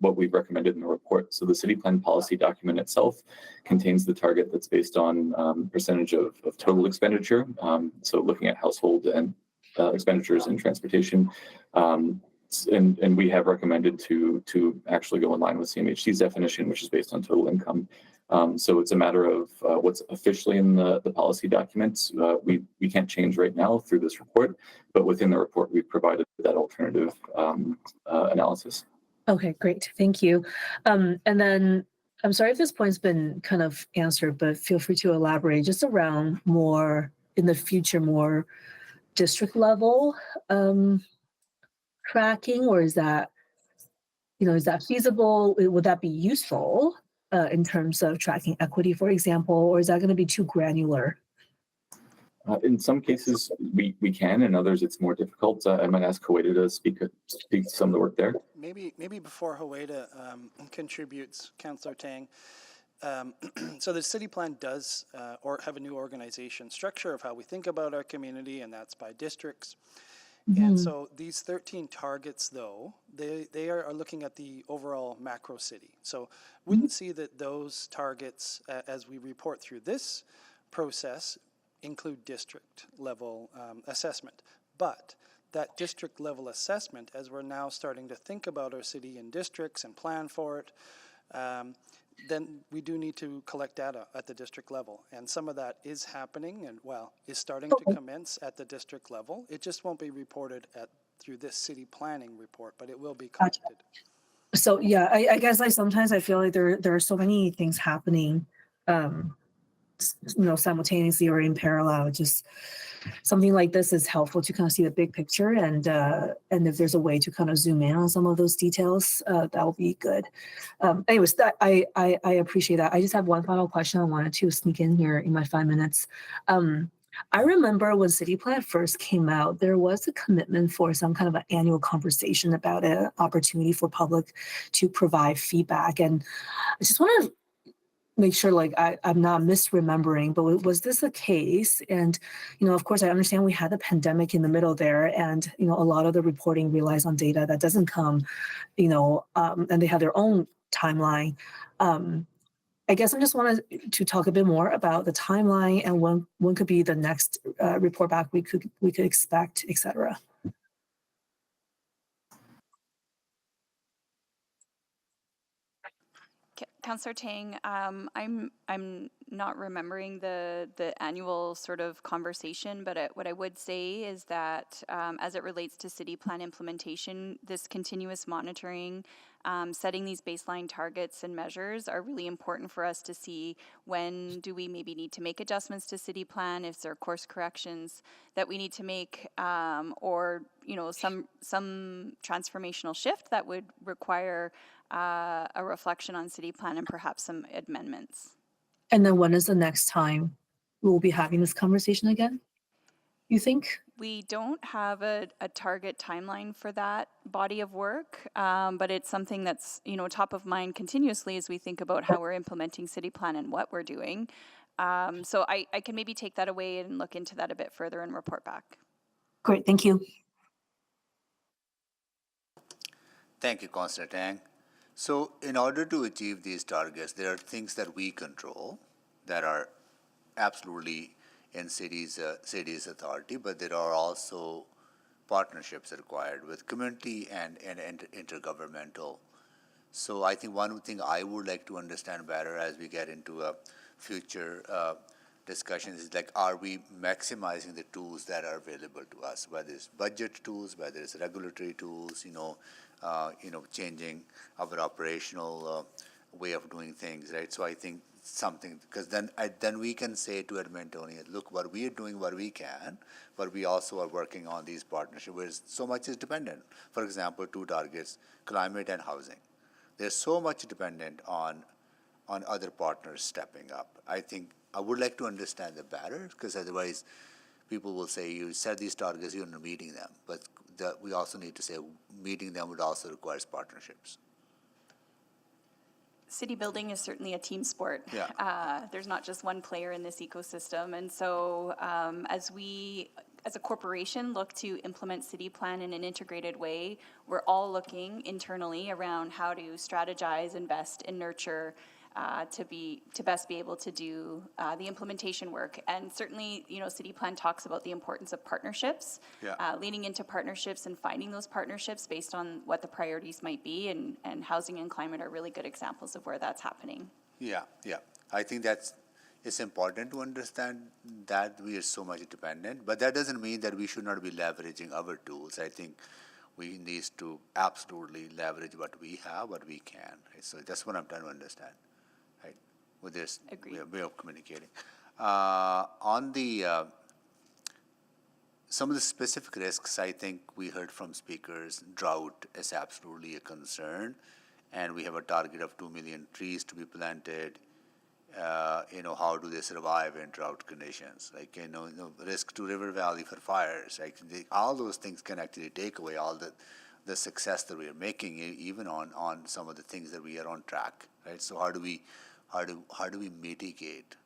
what we've recommended in the report. So the city plan policy document itself contains the target that's based on percentage of total expenditure. So looking at household and expenditures in transportation. And we have recommended to actually go in line with CMHC's definition, which is based on total income. So it's a matter of what's officially in the policy documents. We can't change right now through this report, but within the report, we've provided that alternative analysis.
Okay, great. Thank you. And then I'm sorry if this point's been kind of answered, but feel free to elaborate just around more in the future, more district level tracking, or is that feasible? Would that be useful in terms of tracking equity, for example, or is that going to be too granular?
In some cases, we can, in others, it's more difficult. I might ask Hueda to speak to some of the work there.
Maybe before Hueda contributes, Councillor Tang. So the city plan does or have a new organization structure of how we think about our community, and that's by districts. Mm-hmm. And so these 13 targets, though, they are looking at the overall macro city. So wouldn't see that those targets, as we report through this process, include district level assessment. But that district level assessment, as we're now starting to think about our city in districts and plan for it, then we do need to collect data at the district level. And some of that is happening and, is starting to commence at the district level. It just won't be reported through this city planning report, but it will be collected.
So, yeah, I guess sometimes I feel like there are so many things happening, simultaneously or in parallel. Just something like this is helpful to kind of see the big picture, and if there's a way to kind of zoom in on some of those details, that will be good. Anyways, that I appreciate that. I just have one final question I wanted to sneak in here in my 5 minutes. I remember when City Plan first came out, there was a commitment for some kind of an annual conversation about an opportunity for public to provide feedback, and I just want to make sure I'm not misremembering, but was this a case? And, of course, I understand we had the pandemic in the middle there, and, a lot of the reporting relies on data that doesn't come, and they have their own timeline. I guess I just wanted to talk a bit more about the timeline and when could be the next report back we could expect, et cetera.
Councillor Tang, I'm not remembering the annual sort of conversation, but what I would say is that as it relates to city plan implementation, this continuous monitoring, setting these baseline targets and measures are really important for us to see when do we maybe need to make adjustments to city plan, if there are course corrections that we need to make, or some transformational shift that would require a reflection on city plan and perhaps some amendments.
And then when is the next time we'll be having this conversation again, you think?
We don't have a target timeline for that body of work, but it's something that's top of mind continuously as we think about how we're implementing city plan and what we're doing. So I can maybe take that away and look into that a bit further and report back.
Great, thank you.
Thank you, Councillor Tang. So in order to achieve these targets, there are things that we control that are absolutely in cities' authority, but there are also partnerships required with community and intergovernmental. So I think one thing I would like to understand better as we get into a future discussions is are we maximizing the tools that are available to us, whether it's budget tools, whether it's regulatory tools, changing our operational way of doing things, right? So I think something, because then we can say to Edmontonians, look, what we are doing, what we can, but we also are working on these partnerships where so much is dependent. For example, 2 targets, climate and housing. There's so much dependent on other partners stepping up. I think I would like to understand that better, because otherwise people will say, you set these targets, you're not meeting them. But that we also need to say meeting them would also require partnerships.
City building is certainly a team sport.
Yeah.
There's not just one player in this ecosystem. And so as we, as a corporation, look to implement city plan in an integrated way, we're all looking internally around how to strategize, invest, and nurture to best be able to do the implementation work. And certainly, you know, city plan talks about the importance of partnerships, leaning into partnerships and finding those partnerships based on what the priorities might be, and housing and climate are really good examples of where that's happening.
Yeah. I think it's important to understand that we are so much dependent, but that doesn't mean that we should not be leveraging our tools. I think we need to absolutely leverage what we have, what we can. Right? So that's what I'm trying to understand. With this way of communicating. On the some of the specific risks, I think we heard from speakers, drought is absolutely a concern, and we have a target of 2 million trees to be planted. How do they survive in drought conditions? Like, risk to river valley for fires. Like, all those things can actually take away all the success that we are making, even on some of the things that we are on track, right? So how do we mitigate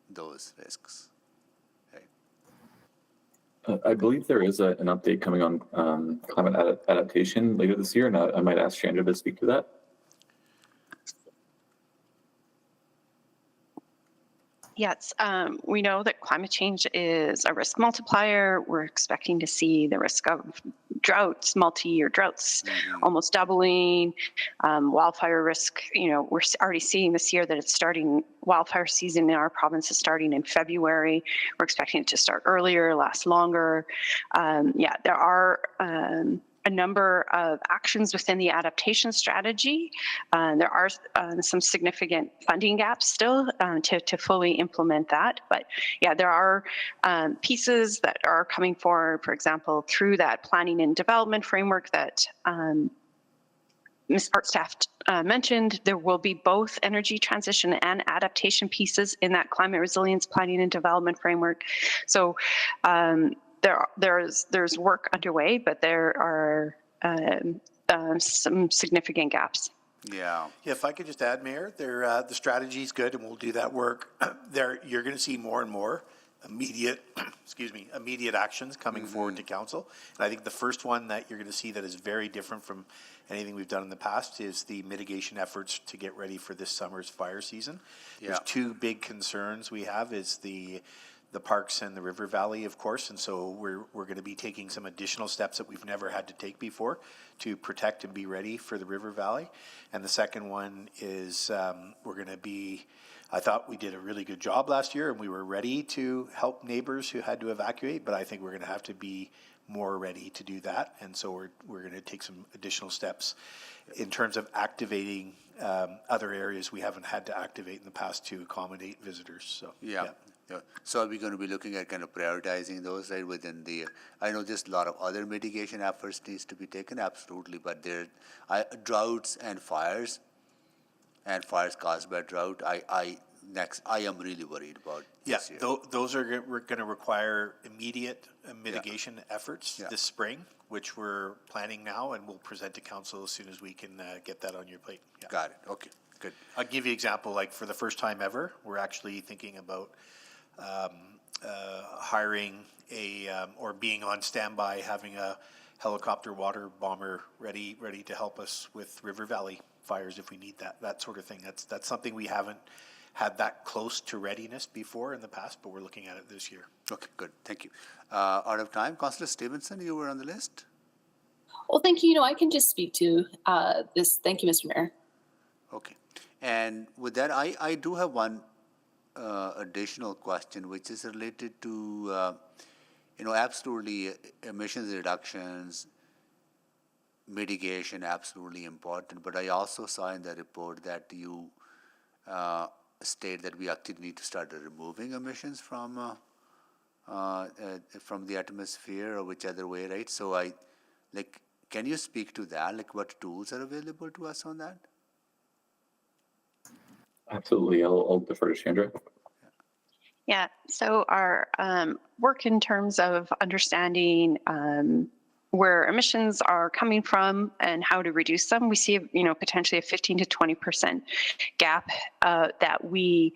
those risks? Right.
I believe there is an update coming on climate adaptation later this year, and I might ask Chandra to speak to that.
Yes, we know that climate change is a risk multiplier. We're expecting to see the risk of droughts, multi-year droughts, almost doubling. Wildfire risk, we're already seeing this year that it's starting, wildfire season in our province is starting in February. We're expecting it to start earlier, last longer. There are a number of actions within the adaptation strategy. There are some significant funding gaps still to fully implement that. But there are pieces that are coming forward, for example, through that planning and development framework that Ms. Hartstaff mentioned. There will be both energy transition and adaptation pieces in that climate resilience planning and development framework. So there's work underway, but there are some significant gaps.
Yeah, if I could just add, Mayor, the strategy is good, and we'll do that work. You're going to see more and more immediate actions coming forward to council. And I think the first one that you're going to see that is very different from anything we've done in the past is the mitigation efforts to get ready for this summer's fire season. There's two big concerns we have is the parks and the river valley, of course, and so we're going to be taking some additional steps that we've never had to take before to protect and be ready for the river valley. And the second one is we're going to be, I thought we did a really good job last year and we were ready to help neighbors who had to evacuate, but I think we're going to have to be more ready to do that. And so we're going to take some additional steps in terms of activating other areas we haven't had to activate in the past to accommodate visitors. So
Yeah. So are we going to be looking at kind of prioritizing those, right, within the, I know there's a lot of other mitigation efforts needs to be taken, absolutely, but there, droughts and fires caused by drought, I am really worried about this year.
Those are going to require immediate mitigation efforts this spring, which we're planning now, and we'll present to council as soon as we can get that on your plate. Yeah.
Got it, okay, good.
I'll give you an example, like for the first time ever, we're actually thinking about hiring or being on standby, having a helicopter water bomber ready to help us with River Valley fires if we need that sort of thing. That's something we haven't had that close to readiness before in the past, but we're looking at it this year.
Okay, good, thank you. Out of time, Councillor Stevenson, you were on the list.
Well, thank you. I can just speak to this. Thank you, Mr. Mayor.
Okay, and with that, I do have one additional question, which is related to, absolutely emissions reductions, mitigation, absolutely important. But I also saw in the report that you state that we actually need to start removing emissions from the atmosphere or whichever way, right? So can you speak to that? Like, what tools are available to us on that?
Absolutely. I'll defer to Chandra.
Yeah, so our work in terms of understanding where emissions are coming from and how to reduce them, we see, potentially a 15 to 20% gap that we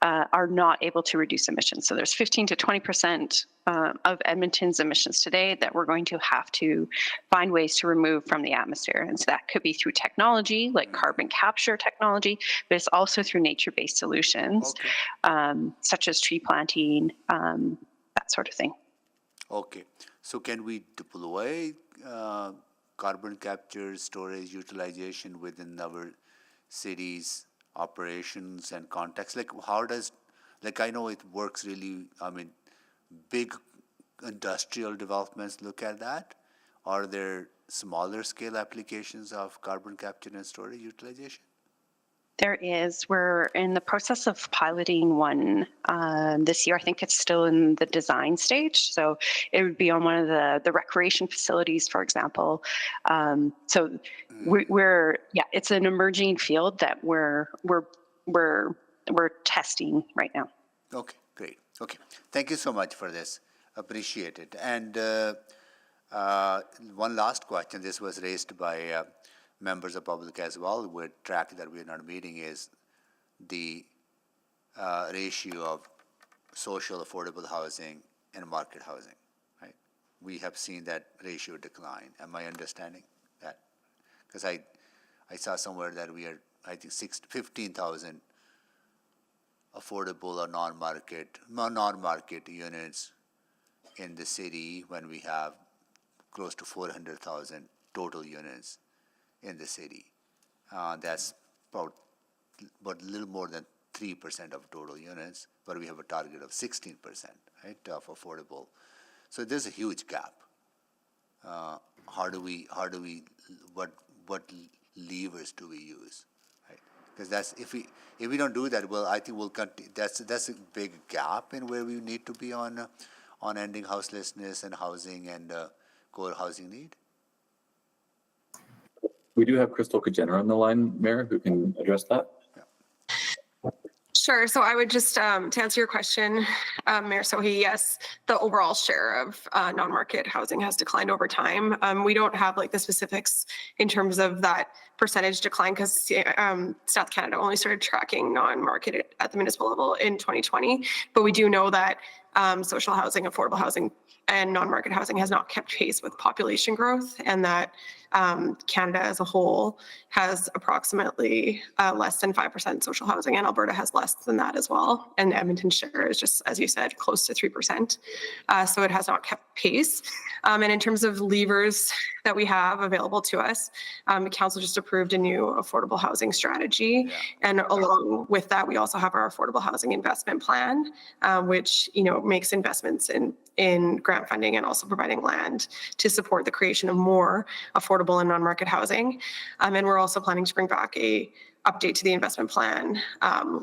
are not able to reduce emissions. So there's 15 to 20% of Edmonton's emissions today that we're going to have to find ways to remove from the atmosphere. And so that could be through technology, like carbon capture technology, but it's also through nature-based solutions, such as tree planting, that sort of thing.
Okay. So can we deploy carbon capture, storage, utilization within our cities' operations and context? Like how does, like I know it works really, I mean, big industrial developments look at that. Are there smaller scale applications of carbon capture and storage utilization?
There is. We're in the process of piloting one this year. I think it's still in the design stage. So it would be on one of the recreation facilities, for example. We're it's an emerging field that we're testing right now.
Okay, great. Okay, thank you so much for this. Appreciate it. And one last question. This was raised by members of public as well. We're tracking that we're not meeting is the ratio of social affordable housing and market housing, right? We have seen that ratio decline. Am I understanding that? Because I saw somewhere that we are, I think, 15,000 affordable or non-market units in the city when we have close to 400,000 total units in the city. That's about a little more than 3% of total units, but we have a target of 16%, right, of affordable. So there's a huge gap. What levers do we use, right? Because that's if we don't do that, well, I think we'll continue. That's a big gap in where we need to be on ending houselessness and housing and core housing need.
We do have Crystal Kajener on the line, Mayor, who can address that.
Sure. So I would just, to answer your question, Mayor Sohi, yes, the overall share of non-market housing has declined over time. We don't have like the specifics in terms of that percentage decline because South Canada only started tracking non-market at the municipal level in 2020. But we do know that social housing, affordable housing, and non-market housing has not kept pace with population growth, and that Canada as a whole has approximately less than 5% social housing, and Alberta has less than that as well. And Edmonton's share is just, as you said, close to 3%. So it has not kept pace. And in terms of levers that we have available to us, the council just approved a new affordable housing strategy. Yeah. And along with that, we also have our affordable housing investment plan, which makes investments in grant funding and also providing land to support the creation of more affordable and non-market housing. And we're also planning to bring back a update to the investment plan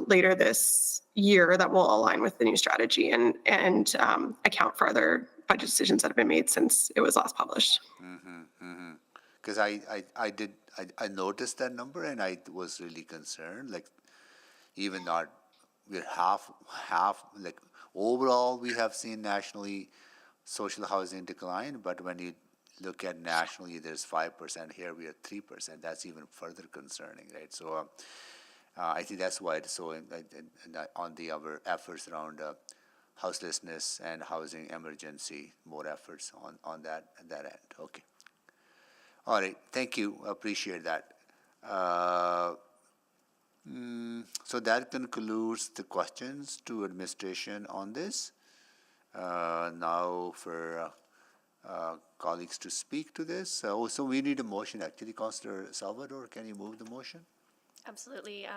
later this year that will align with the new strategy and account for other budget decisions that have been made since it was last published.
Because I noticed that number and I was really concerned. Like even not we're half like overall we have seen nationally social housing decline, but when you look at nationally, there's 5%. Here we are 3%. That's even further concerning, right? So I think that's why it's so on the other efforts around houselessness and housing emergency, more efforts on that end. Okay. All right. Thank you. Appreciate that. So that concludes the questions to administration on this. Now for colleagues to speak to this. So we need a motion actually. Councillor Salvador, can you move the motion?
Absolutely.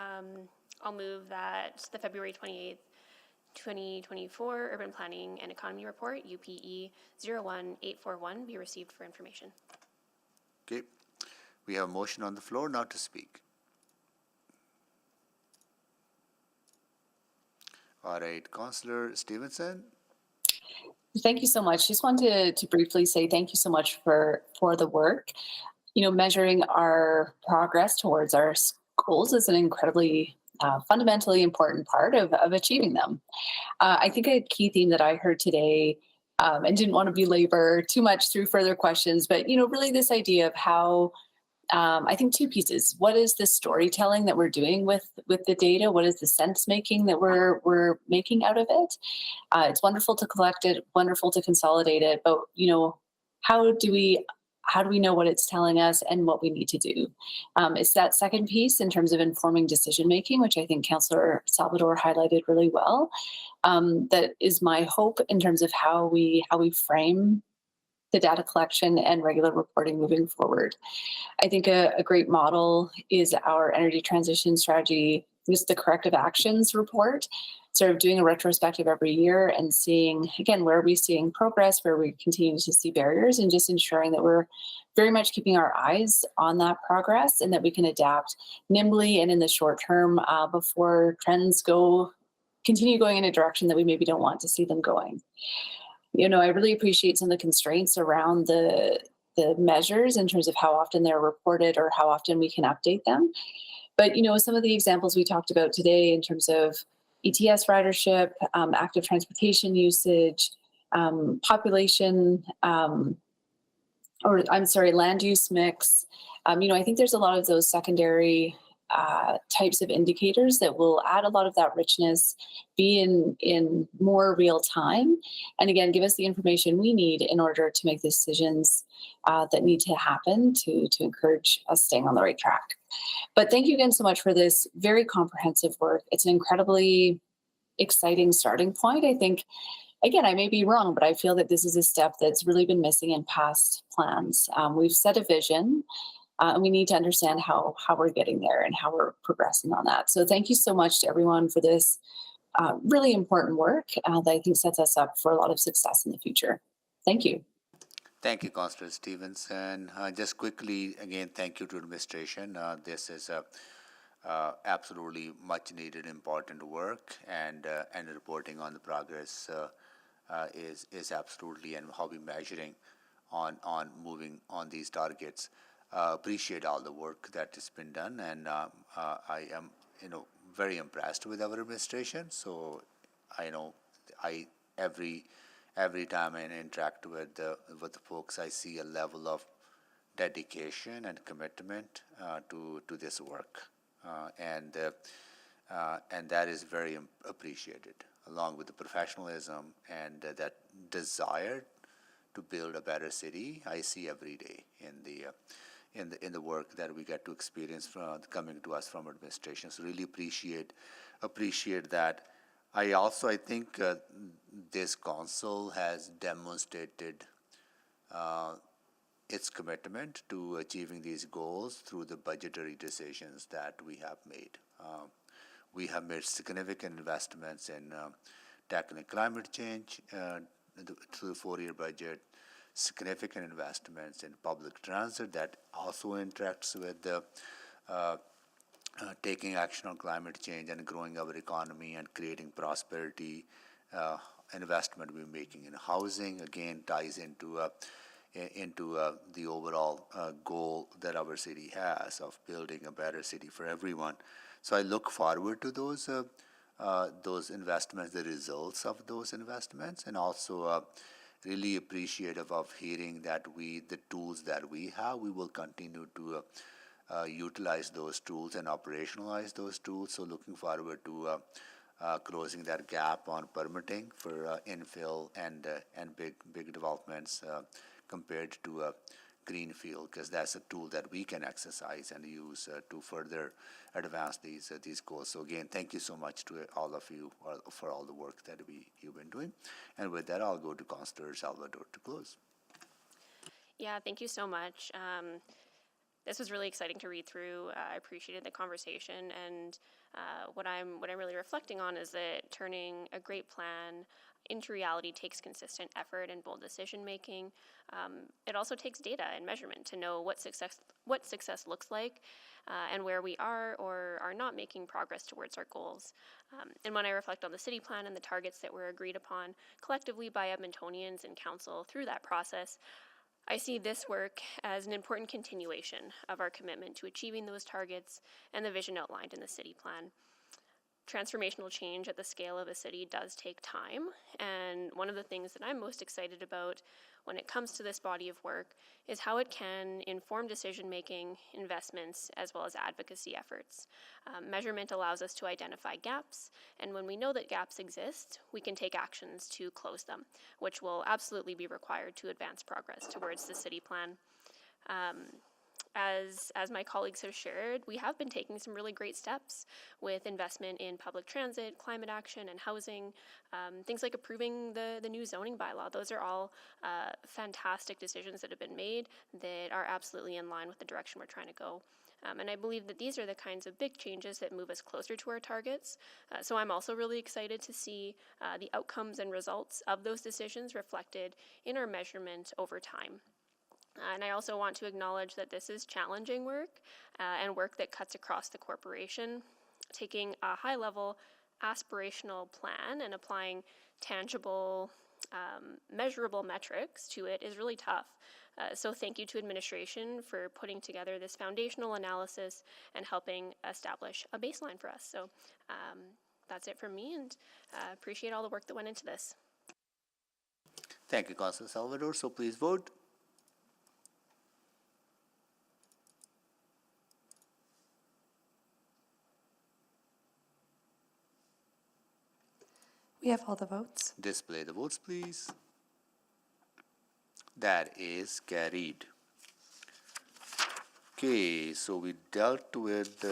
I'll move that the February 28th, 2024 Urban Planning and Economy Report, UPE 01841, be received for information.
Okay. We have a motion on the floor now to speak. All right. Councillor Stevenson.
Thank you so much. Just wanted to briefly say thank you so much for the work. Measuring our progress towards our goals is an incredibly fundamentally important part of achieving them. I think a key theme that I heard today and didn't want to belabor too much through further questions, but, really this idea of how, I think two pieces. What is the storytelling that we're doing with the data? What is the sense making that we're making out of it? It's wonderful to collect it, wonderful to consolidate it, but how do we know what it's telling us and what we need to do? It's that second piece in terms of informing decision making, which I think Councillor Salvador highlighted really well. That is my hope in terms of how we frame the data collection and regular reporting moving forward. I think a great model is our energy transition strategy, just the corrective actions report, sort of doing a retrospective every year and seeing, again, where are we seeing progress, where we continue to see barriers, and just ensuring that we're very much keeping our eyes on that progress and that we can adapt nimbly and in the short term before trends continue going in a direction that we maybe don't want to see them going. I really appreciate some of the constraints around the measures in terms of how often they're reported or how often we can update them. But, some of the examples we talked about today in terms of ETS ridership, active transportation usage, population, land use mix, I think there's a lot of those secondary types of indicators that will add a lot of that richness, be in more real time, and again, give us the information we need in order to make decisions that need to happen to encourage us staying on the right track. But thank you again so much for this very comprehensive work. It's an incredibly exciting starting point. I think, again, I may be wrong, but I feel that this is a step that's really been missing in past plans. We've set a vision. And we need to understand how we're getting there and how we're progressing on that. So thank you so much to everyone for this really important work that I think sets us up for a lot of success in the future. Thank you.
Thank you, Councillor Stevens. And just quickly, again, thank you to administration. This is absolutely much needed, important work, and reporting on the progress is absolutely, and how we're measuring on moving on these targets. Appreciate all the work that has been done, and I am, very impressed with our administration. So I know every time I interact with the folks, I see a level of dedication and commitment to this work, and that is very appreciated, along with the professionalism and that desire to build a better city. I see every day in the work that we get to experience from coming to us from administration. So really appreciate that. I think this council has demonstrated its commitment to achieving these goals through the budgetary decisions that we have made. We have made significant investments in tackling climate change through the 4-year budget, significant investments in public transit that also interacts with the taking action on climate change and growing our economy and creating prosperity. Investment we're making in housing, again, ties into the overall goal that our city has of building a better city for everyone. So I look forward to those investments, the results of those investments, and also really appreciative of hearing that the tools that we have, we will continue to utilize those tools and operationalize those tools. So looking forward to closing that gap on permitting for infill and big developments compared to greenfield, because that's a tool that we can exercise and use to further advance these goals. So again, thank you so much to all of you for all the work that you've been doing. And with that, I'll go to Councillor Salvador to close.
Yeah, thank you so much. This was really exciting to read through. I appreciated the conversation, and what I'm really reflecting on is that turning a great plan into reality takes consistent effort and bold decision making. It also takes data and measurement to know what success looks like, and where we are or are not making progress towards our goals. And when I reflect on the city plan and the targets that were agreed upon collectively by Edmontonians and council through that process, I see this work as an important continuation of our commitment to achieving those targets and the vision outlined in the city plan. transformational change at the scale of a city does take time, and one of the things that I'm most excited about when it comes to this body of work is how it can inform decision-making, investments, as well as advocacy efforts. Measurement allows us to identify gaps, and when we know that gaps exist, we can take actions to close them, which will absolutely be required to advance progress towards the city plan. As my colleagues have shared, we have been taking some really great steps with investment in public transit, climate action, and housing. Things like approving the new zoning bylaw. Those are all fantastic decisions that have been made that are absolutely in line with the direction we're trying to go. And I believe that these are the kinds of big changes that move us closer to our targets. So I'm also really excited to see the outcomes and results of those decisions reflected in our measurement over time. And I also want to acknowledge that this is challenging work and work that cuts across the corporation. Taking a high-level aspirational plan and applying tangible, measurable metrics to it is really tough. So thank you to administration for putting together this foundational analysis and helping establish a baseline for us. So that's it from me, and appreciate all the work that went into this.
Thank you, Councillor Salvador. So please vote.
We have all the votes.
Display the votes, please. That is carried. Okay, so we dealt with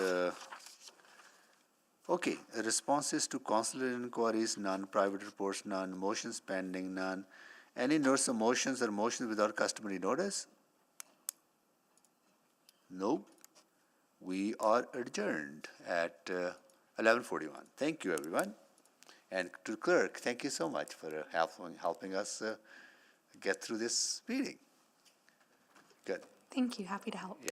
responses to consular inquiries, none. Private reports, none. Motions pending, none. Any notice of motions or motions without customary notice? Nope. We are adjourned at 11:41. Thank you, everyone. And to clerk, thank you so much for helping us get through this meeting. Good.
Thank you. Happy to help.